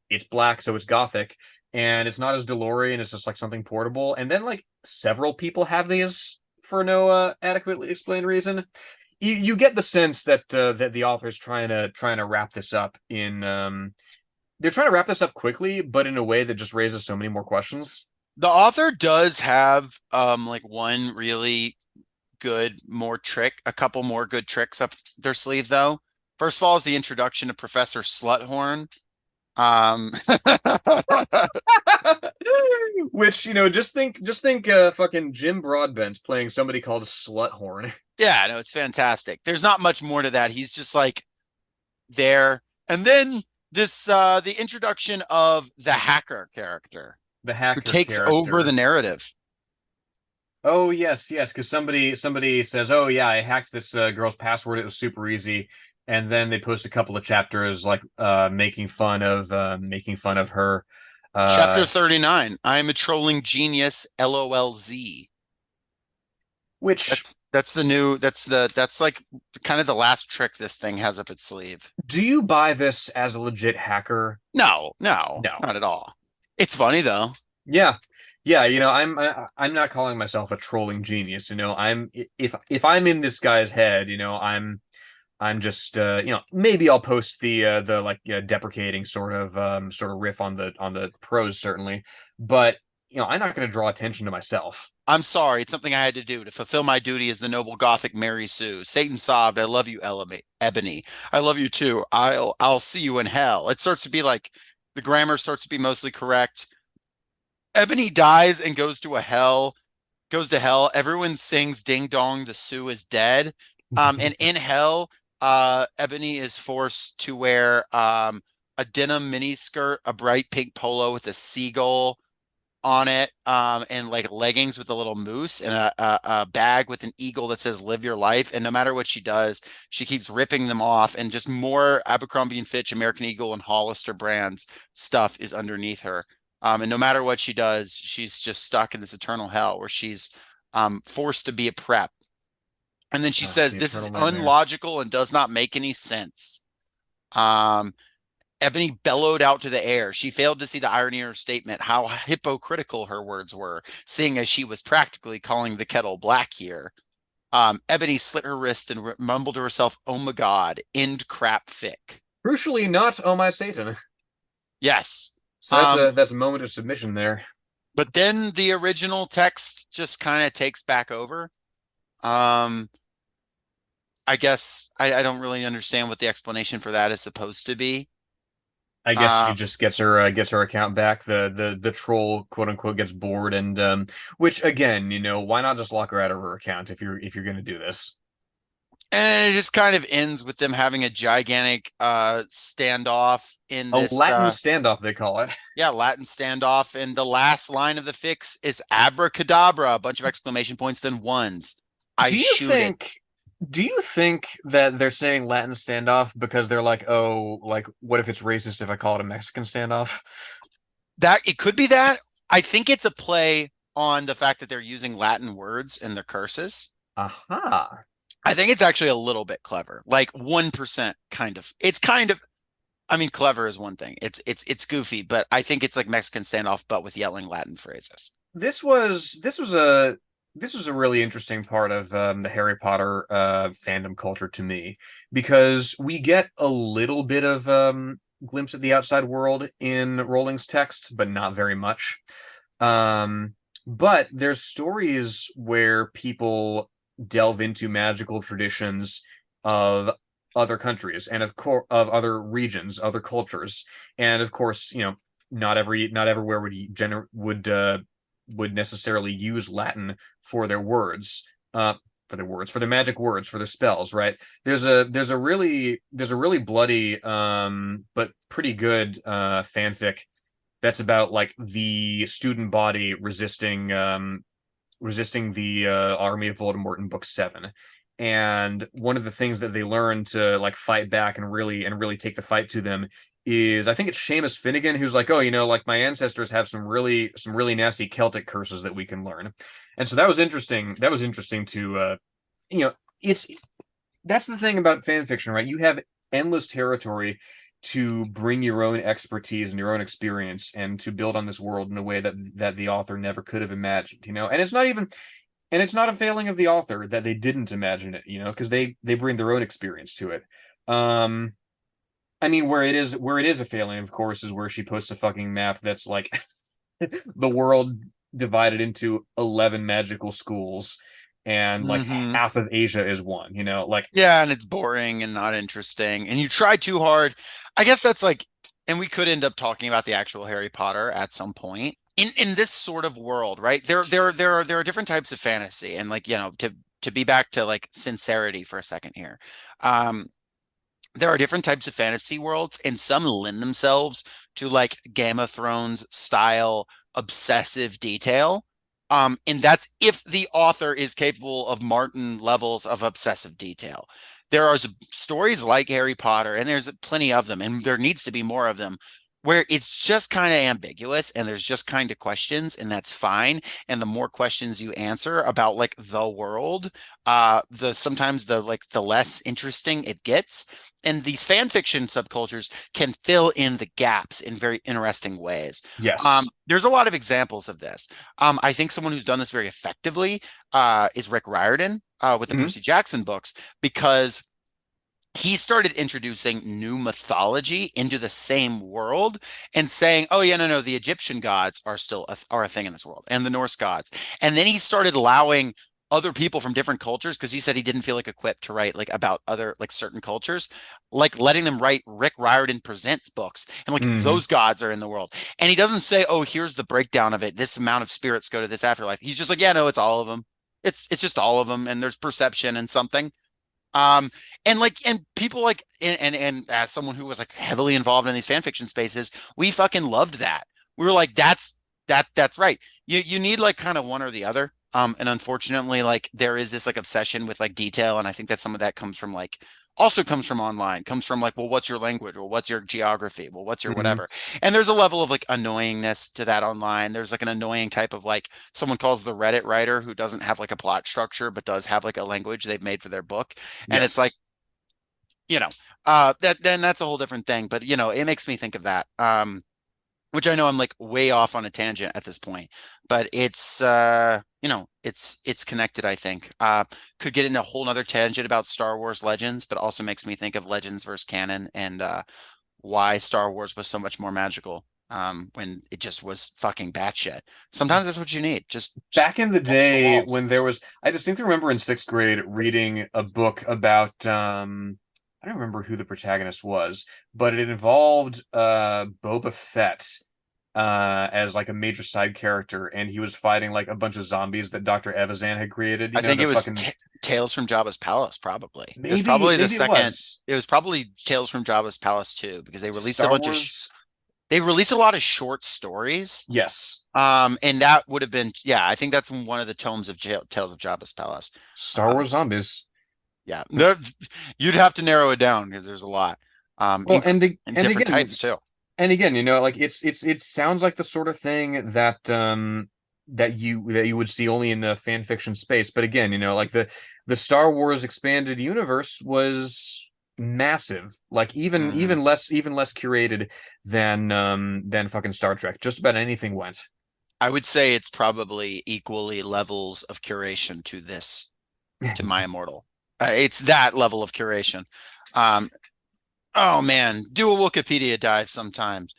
it's black, so it's gothic, and it's not as DeLorean, it's just like something portable. And then like several people have these for no adequately explained reason. You get the sense that the author's trying to wrap this up in they're trying to wrap this up quickly, but in a way that just raises so many more questions. The author does have like one really a couple more good tricks up their sleeve though. First of all is the introduction of Professor Sluthorn. Um Which, just think fucking Jim Broadbent playing somebody called Sluthorn. yeah, no, it's fantastic. There's not much more to that. He's just like there. And then this the introduction of the hacker character The who hacker takes over the character. narrative. Oh yes, because somebody says, "Oh yeah, I hacked this girl's password. It was super easy." And then they post a couple of chapters like making fun of her. Chapter Uh 39. I am a trolling genius, LOLZ. which That's like kind of the last trick this thing has up its sleeve. Do you buy this as a legit hacker? No, no, No. not at all. It's funny though. Yeah. Yeah, I'm not calling myself a trolling genius, I'm if I'm in this guy's head, I'm just maybe I'll post the like deprecating sort of riff on the pros certainly, but I'm not going to draw attention to myself. I'm sorry. It's something I had to do to fulfill my duty as the noble Gothic Mary Sue. Satan sobbed, I love you, Ebony. I love you too. I'll see you in hell. It starts to be like the grammar starts to be mostly correct. Ebony dies and goes to hell. Everyone sings Ding Dong, the Sue is dead. And in hell, Ebony is forced to wear a denim miniskirt, a bright pink polo with a seagull on it, and like leggings with a little moose and a bag with an eagle that says live your life. And no matter what she does, she keeps ripping them off, and just more Abercrombie and Fitch, American Eagle, and Hollister brands stuff is underneath her. And no matter what she does, she's just stuck in this eternal hell where she's forced to be a prep. And then she It's says, the this is eternal nightmare. unlogical and does not make any sense. Um, Ebony bellowed out to the air. She failed to see the irony in her statement, how hypocritical her words were, seeing as she was practically calling the kettle black here. Ebony slit her wrist and mumbled to herself, oh my God, end crap fic. Crucially, not "Oh my Satan." Yes. So that's Um, a moment of submission there. but then the original text just kind of takes back over. Um, I guess I don't really understand what the explanation for that is supposed to be. I guess she Uh, just gets her account back. The troll quote unquote gets bored and which again, why not just lock her out of her account if you're gonna do this? And it just kind of ends with them having a gigantic standoff in A this Latin standoff, they call it. yeah, Latin standoff. And the last line of the fix is abracadabra, a bunch of exclamation points, then ones. I Do you shoot it. think do you think that they're saying Latin standoff because they're like, oh, like what if it's racist if I call it a Mexican standoff? That it could be that. I think it's a play on the fact that they're using Latin words in their curses. Aha. I think it's actually a little bit clever. Like 1% kind of. It's kind of I mean clever is one thing. It's goofy, but I think it's like Mexican standoff but with yelling Latin phrases. This was a really interesting part of the Harry Potter fandom culture to me because we get a little bit of glimpse at the outside world in Rowling's text, but not very much. Um, but there's stories where people delve into magical traditions of other countries and of course of other regions, other cultures, and of course, not everywhere would necessarily use Latin for their words, for their magic words, for their spells, right? There's a really bloody but pretty good fanfic that's about like the student body resisting the army of Voldemort in book 7. And one of the things that they learn to like fight back and really take the fight to them is I think it's Seamus Finnegan who's like, oh, like my ancestors have some really nasty Celtic curses that we can learn. And so that was interesting. That was interesting to you know, it's that's the thing about fan fiction, right? You have endless territory to bring your own expertise and your own experience and to build on this world in a way that the author never could have imagined. And it's not a failing of the author that they didn't imagine it, because they bring their own experience to it. Um, I mean, where it is a failing, of course, is where she posts a fucking map that's like the world divided into 11 magical schools, and like Hmm. half of Asia is one. Like Yeah, and it's boring and not interesting. And you try too hard. I guess that's like, and we could end up talking about the actual Harry Potter at some point. In this sort of world, right? There are different types of fantasy. And like, to be back to like sincerity for a second here. Um, there are different types of fantasy worlds, and some lend themselves to like Game of Thrones style obsessive detail. And that's if the author is capable of Martin levels of obsessive detail. There are stories like Harry Potter, and there's plenty of them, and there needs to be more of them, where it's just kind of ambiguous and there's just kind of questions, and that's fine. And the more questions you answer about like the world, the sometimes the less interesting it gets. And these fan fiction subcultures can fill in the gaps in very interesting ways. yes. There's a lot of examples of this. I think someone who's done this very effectively is Rick Riordan with the Mhm. Percy Jackson books, because he started introducing new mythology into the same world and saying, "Oh yeah, no, the Egyptian gods are still are a thing in this world, and the Norse gods." And then he started allowing other people from different cultures, because he said he didn't feel like equipped to write like about other like certain cultures, like letting them write Rick Riordan Presents books, and like Mhm. those gods are in the world. And he doesn't say, "Oh, here's the breakdown of it. This amount of spirits go to this afterlife." He's just like, "Yeah, no, it's all of them. It's just all of them, and there's perception and something." Um, and people like and as someone who was like heavily involved in these fan fiction spaces, we fucking loved that. We were like, that's right. You need like kind of one or the other. And unfortunately, like there is this like obsession with like detail, and I think that some of that comes from like also comes from online, comes from like, well, what's your language? Well, what's your geography? Well, what's your Mhm. whatever? And there's a level of like annoyingness to that online. There's like an annoying type of like someone calls the Reddit writer who doesn't have like a plot structure, but does have like a language they've made for their book. And it's like, Yes. you know, that then that's a whole different thing. But it makes me think of that. Which I know I'm like way off on a tangent at this point, but it's connected, I think. Could get into a whole nother tangent about Star Wars Legends, but also makes me think of Legends versus canon, and why Star Wars was so much more magical when it just was fucking batshit. Sometimes that's what you need. Just Back in the balls to the day walls. when I distinctly remember in sixth grade reading a book about I don't remember who the protagonist was, but it involved Boba Fett as like a major side character, and he was fighting like a bunch of zombies that Dr. Evazan had created, I think the it was fucking Tales from Jabba's Palace, probably. It was Maybe, probably the maybe it second. was It was probably Tales from Jabba's Palace too, because they released a Star bunch of Wars. they released a lot of short stories. Yes, And that would have been, yeah, I think that's one of the tomes of Tales of Jabba's Palace. Star Um, Wars Zombies. yeah, you'd have to narrow it down because there's a lot, Well, and and different again, types too. like it sounds like the sort of thing that that you would see only in the fan fiction space. But again, like the Star Wars expanded universe was massive. Like Mhm. even less curated than fucking Star Trek. Just about anything went. I would say it's probably equally levels of curation to this, to My Immortal. It's that level of curation. Um, oh man, do a Wikipedia dive sometimes.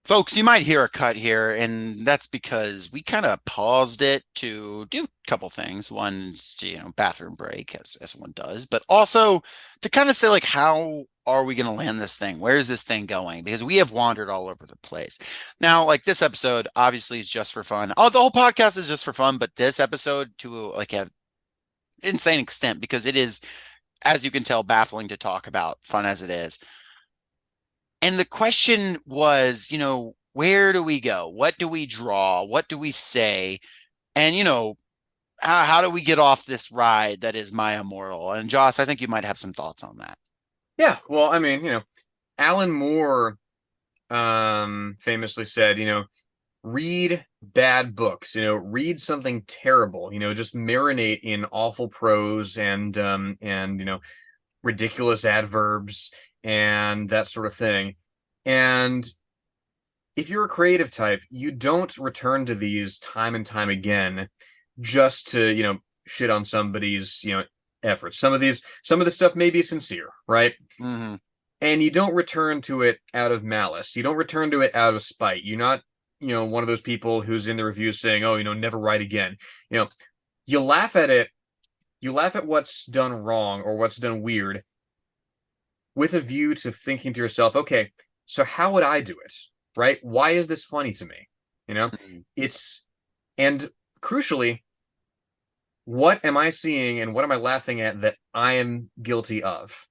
Folks, you might hear a cut here, and that's because we kind of paused it to do a couple things. One's, bathroom break, as one does, but also to kind of say, like, how are we going to land this thing? Where is this thing going? Because we have wandered all over the place. Now, like this episode, obviously, is just for fun. Oh, the whole podcast is just for fun, but this episode to like an insane extent because it is, as you can tell, baffling to talk about, fun as it is. And the question was, where do we go? What do we draw? What do we say? And, how do we get off this ride that is My Immortal? And Joss, I think you might have some thoughts on that. Yeah, well, I mean, Alan Moore famously said, read bad books, read something terrible, just marinate in awful prose and ridiculous adverbs and that sort of thing. And if you're a creative type, you don't return to these time and time again just to, shit on somebody's, efforts. Some of the stuff may be sincere, right? Hmm. And you don't return to it out of malice. You don't return to it out of spite. You're not, one of those people who's in the reviews saying, "Oh, never write again." You know, you laugh at it. You laugh at what's done wrong or what's done weird with a view to thinking to yourself, "Okay, so how would I do it? Right? Why is this funny to me?" You know, it's and crucially, what am I seeing and what am I laughing at that I am guilty of?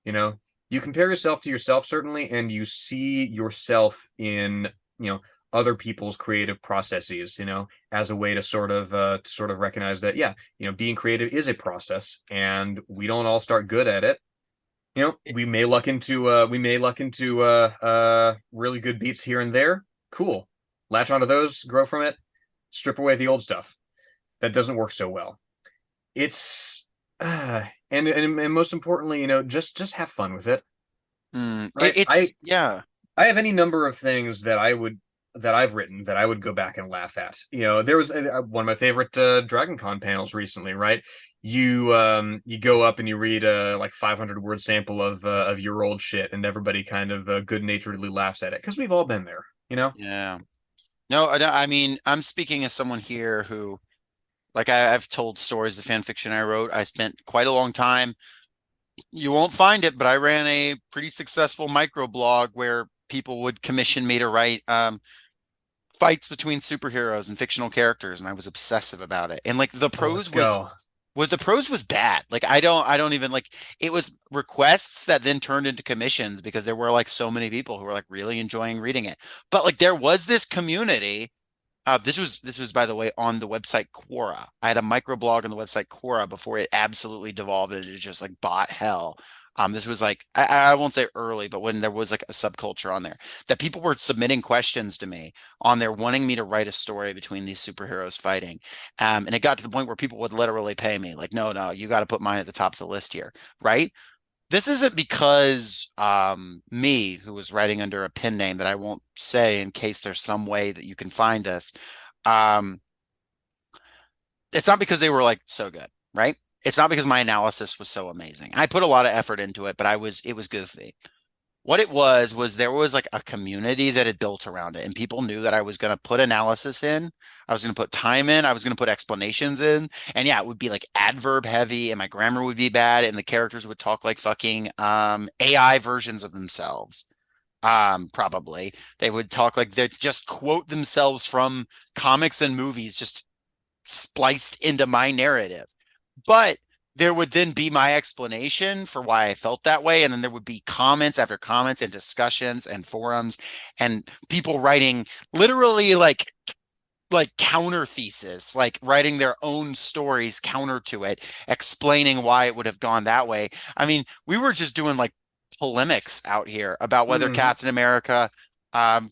You know, you compare yourself to yourself, certainly, and you see yourself in, other people's creative processes, as a way to sort of recognize that, yeah, being creative is a process and we don't all start good at it. We may luck into really good beats here and there. Cool. Latch onto those, grow from it, strip away the old stuff. That doesn't work so well. It's and most importantly, just have fun with it. Right. It's, yeah. I have any number of things that I've written that I would go back and laugh at. There was one of my favorite Dragon Con panels recently, right? You go up and you read a like 500 word sample of your old shit, and everybody kind of good naturedly laughs at it because we've all been there, Yeah. No, I mean, I'm speaking as someone here who, like, I've told stories of fan fiction I wrote. I spent quite a long time. You won't find it, but I ran a pretty successful microblog where people would commission me to write fights between superheroes and fictional characters, and I was obsessive about it. And like Oh, let's go. the prose was bad. Like I don't even like, it was requests that then turned into commissions because there were like so many people who were like really enjoying reading it. But like there was this community. This was by the way on the website Quora. I had a microblog on the website Quora before it absolutely devolved into just like bot hell. This was like, I won't say early, but when there was like a subculture on there that people were submitting questions to me on there, wanting me to write a story between these superheroes fighting. And it got to the point where people would literally pay me like, no, no, you got to put mine at the top of the list here, right? This isn't because me, who was writing under a pen name that I won't say in case there's some way that you can find this. Um, it's not because they were like so good, right? It's not because my analysis was so amazing. I put a lot of effort into it, but it was goofy. What it was there was like a community that had built around it, and people knew that I was going to put analysis in, I was going to put time in, I was going to put explanations in, and yeah, it would be like adverb heavy, and my grammar would be bad, and the characters would talk like fucking AI versions of themselves. Probably they would talk like they just quote themselves from comics and movies, just spliced into my narrative. But there would then be my explanation for why I felt that way. And then there would be comments after comments and discussions and forums and people writing literally like counter thesis, like writing their own stories counter to it, explaining why it would have gone that way. I mean, we were just doing like polemics out here about whether Hmm. Captain America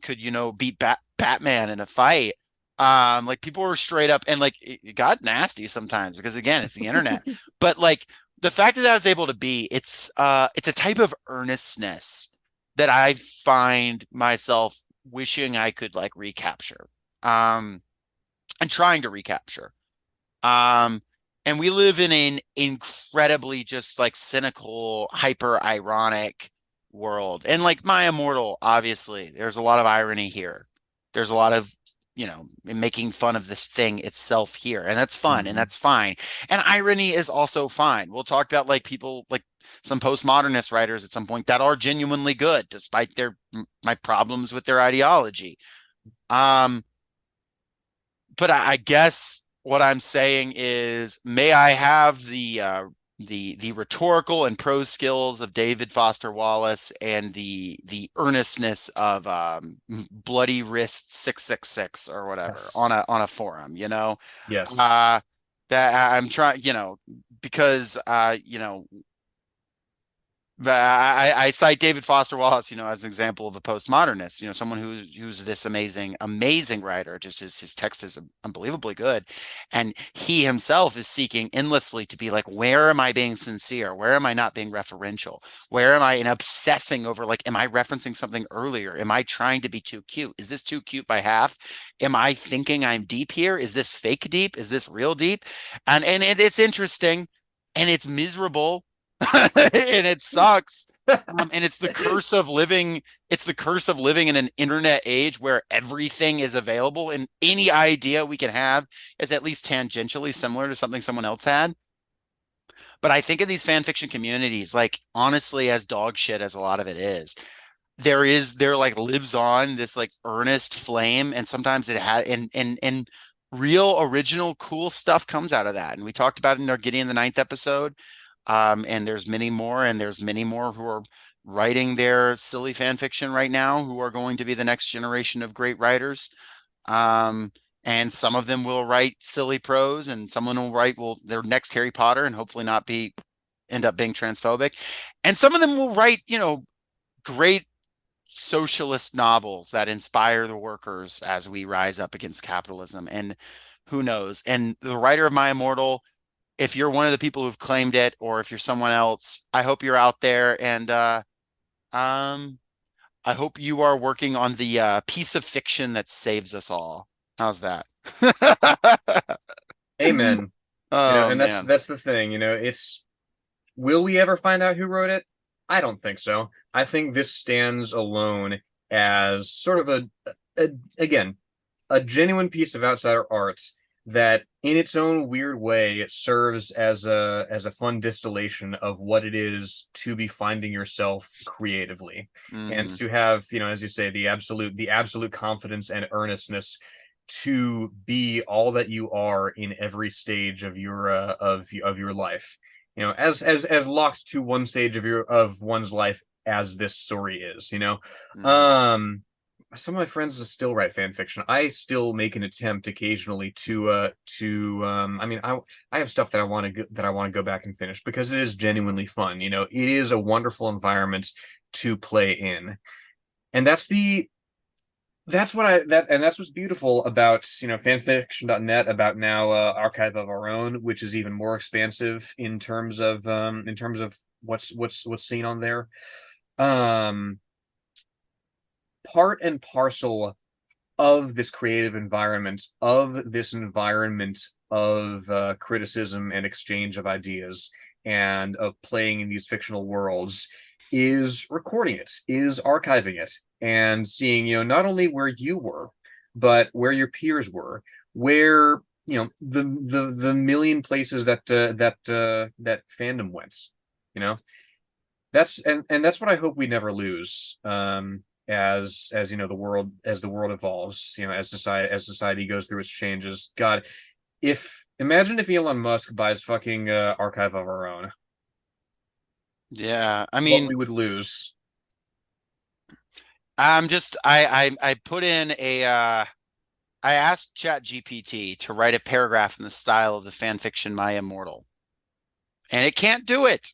could, beat Batman in a fight. Like people were straight up and like it got nasty sometimes because again, it's the internet. But like the fact that I was able to be, it's a type of earnestness that I find myself wishing I could like recapture. Um, and trying to recapture. Um, and we live in an incredibly just like cynical, hyper ironic world. And like my Immortal, obviously, there's a lot of irony here. There's a lot of, making fun of this thing itself here. And that's fun and Hmm. that's fine. And irony is also fine. We'll talk about like people like some postmodernist writers at some point that are genuinely good despite my problems with their ideology. Um, but I guess what I'm saying is, may I have the rhetorical and prose skills of David Foster Wallace and the earnestness of Bloody Wrist 666 or whatever Yes. on a forum, Yes. uh, that I'm trying, because but I cite David Foster Wallace, as an example of a postmodernist, someone who's this amazing writer. Just his text is unbelievably good, and he himself is seeking endlessly to be like, where am I being sincere? Where am I not being referential? Where am I in obsessing over like, am I referencing something earlier? Am I trying to be too cute? Is this too cute by half? Am I thinking I'm deep here? Is this fake deep? Is this real deep? And it's interesting, and it's miserable and it sucks. And it's the curse of living in an internet age where everything is available and any idea we can have is at least tangentially similar to something someone else had. But I think of these fan fiction communities, like honestly, as dog shit as a lot of it is, there like lives on this like earnest flame, and sometimes it has and real original cool stuff comes out of that. And we talked about it in our Gideon the Ninth episode. And there's many more who are writing their silly fan fiction right now who are going to be the next generation of great writers. Um, and some of them will write silly prose, and someone will write their next Harry Potter and hopefully not be end up being transphobic. And some of them will write, great socialist novels that inspire the workers as we rise up against capitalism. And who knows? And the writer of My Immortal, if you're one of the people who've claimed it, or if you're someone else, I hope you're out there and um, I hope you are working on the piece of fiction that saves us all. How's that? Amen. Oh And that's man. that's the thing, it's will we ever find out who wrote it? I don't think so. I think this stands alone as sort of a again, a genuine piece of outsider art that in its own weird way it serves as a fun distillation of what it is to be finding yourself creatively and Hmm. to have, as you say, the absolute confidence and earnestness to be all that you are in every stage of your life, as locked to one stage of one's life as this story is, Hmm. um some of my friends still write fan fiction. I still make an attempt occasionally to I mean, I have stuff that I want to go back and finish because it is genuinely fun. It is a wonderful environment to play in. And that's what's beautiful about, fanfiction.net, about now Archive of Our Own, which is even more expansive in terms of what's seen on there. Um Part and parcel of this creative environment, of this environment of criticism and exchange of ideas, and of playing in these fictional worlds, is recording it, is archiving it, and seeing, not only where you were, but where your peers were, where, the million places that fandom went. You know, and that's what I hope we never lose. As the world evolves, as society goes through its changes. God, If imagine if Elon Musk buys fucking Archive of Our Own, Yeah, I what mean, we would lose. I put in a I asked ChatGPT to write a paragraph in the style of the fan fiction My Immortal, and it can't do it.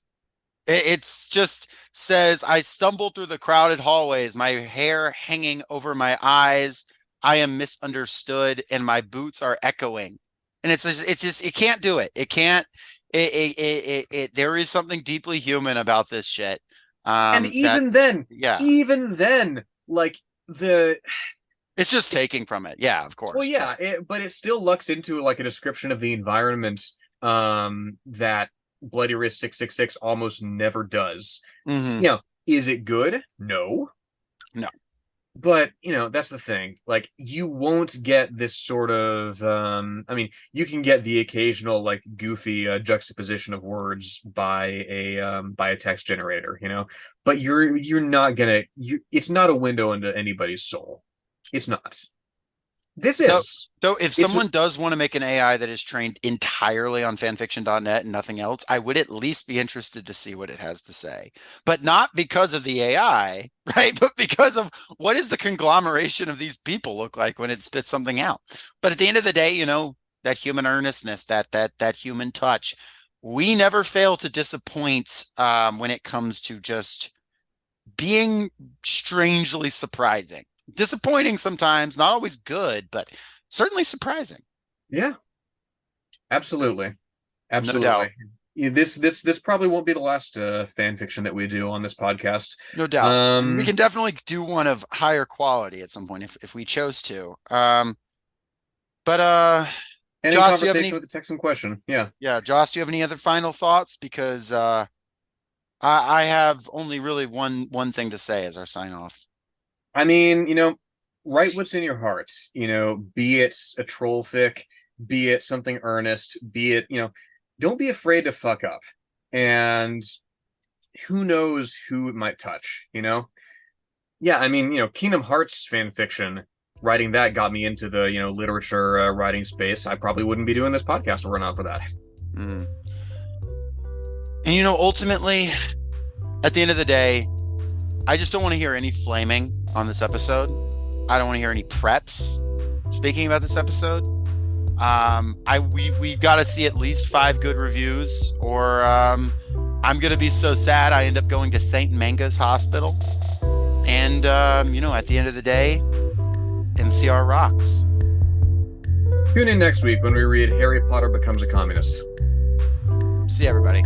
It's just says, I stumble through the crowded hallways, my hair hanging over my eyes. I am misunderstood, and my boots are echoing. And it can't do it. It can't. There is something deeply human about this shit. And That, yeah, even then, like the it's just taking from it. Yeah, of well, course. yeah, but it still lucks into like a description of the environment that Bloody Wrist 666 almost never does. Hmm. You know, is it good? No. No, But, that's the thing. Like, you won't get this sort of I mean, you can get the occasional like goofy juxtaposition of words by a text generator, but you're not gonna it's not a window into anybody's soul. It's not. This though, is. though, if It's someone does want to make an AI that is trained entirely on fanfiction.net and nothing else, I would at least be interested to see what it has to say. But not because of the AI, right? But because of what is the conglomeration of these people look like when it spits something out. But at the end of the day, that human earnestness, that human touch, we never fail to disappoint when it comes to just being strangely surprising. Disappointing sometimes, not always good, but certainly surprising. Yeah, absolutely. No doubt. Absolutely. Yeah, this probably won't be the last fan fiction that we do on this podcast. No doubt. We Um, can definitely do one of higher quality at some point if we chose to. But and in Josh, do you have conversation any with the Texan question. Yeah. yeah, Josh, do you have any other final thoughts? Because I have only really one thing to say as our sign off. I mean, write what's in your heart, be it a troll fic, be it something earnest, be it, don't be afraid to fuck up. And who knows who it might touch. Yeah, I mean, Kingdom Hearts fan fiction, writing that got me into the, literature writing space. I probably wouldn't be doing this podcast were it not for that. Mm. And ultimately, at the end of the day, I just don't want to hear any flaming on this episode. I don't want to hear any preps speaking about this episode. We got to see at least 5 good reviews, or I'm gonna be so sad I end up going to Saint Manga's hospital. And at the end of the day, MCR rocks. Tune in next week when we read Harry Potter Becomes a Communist. See everybody.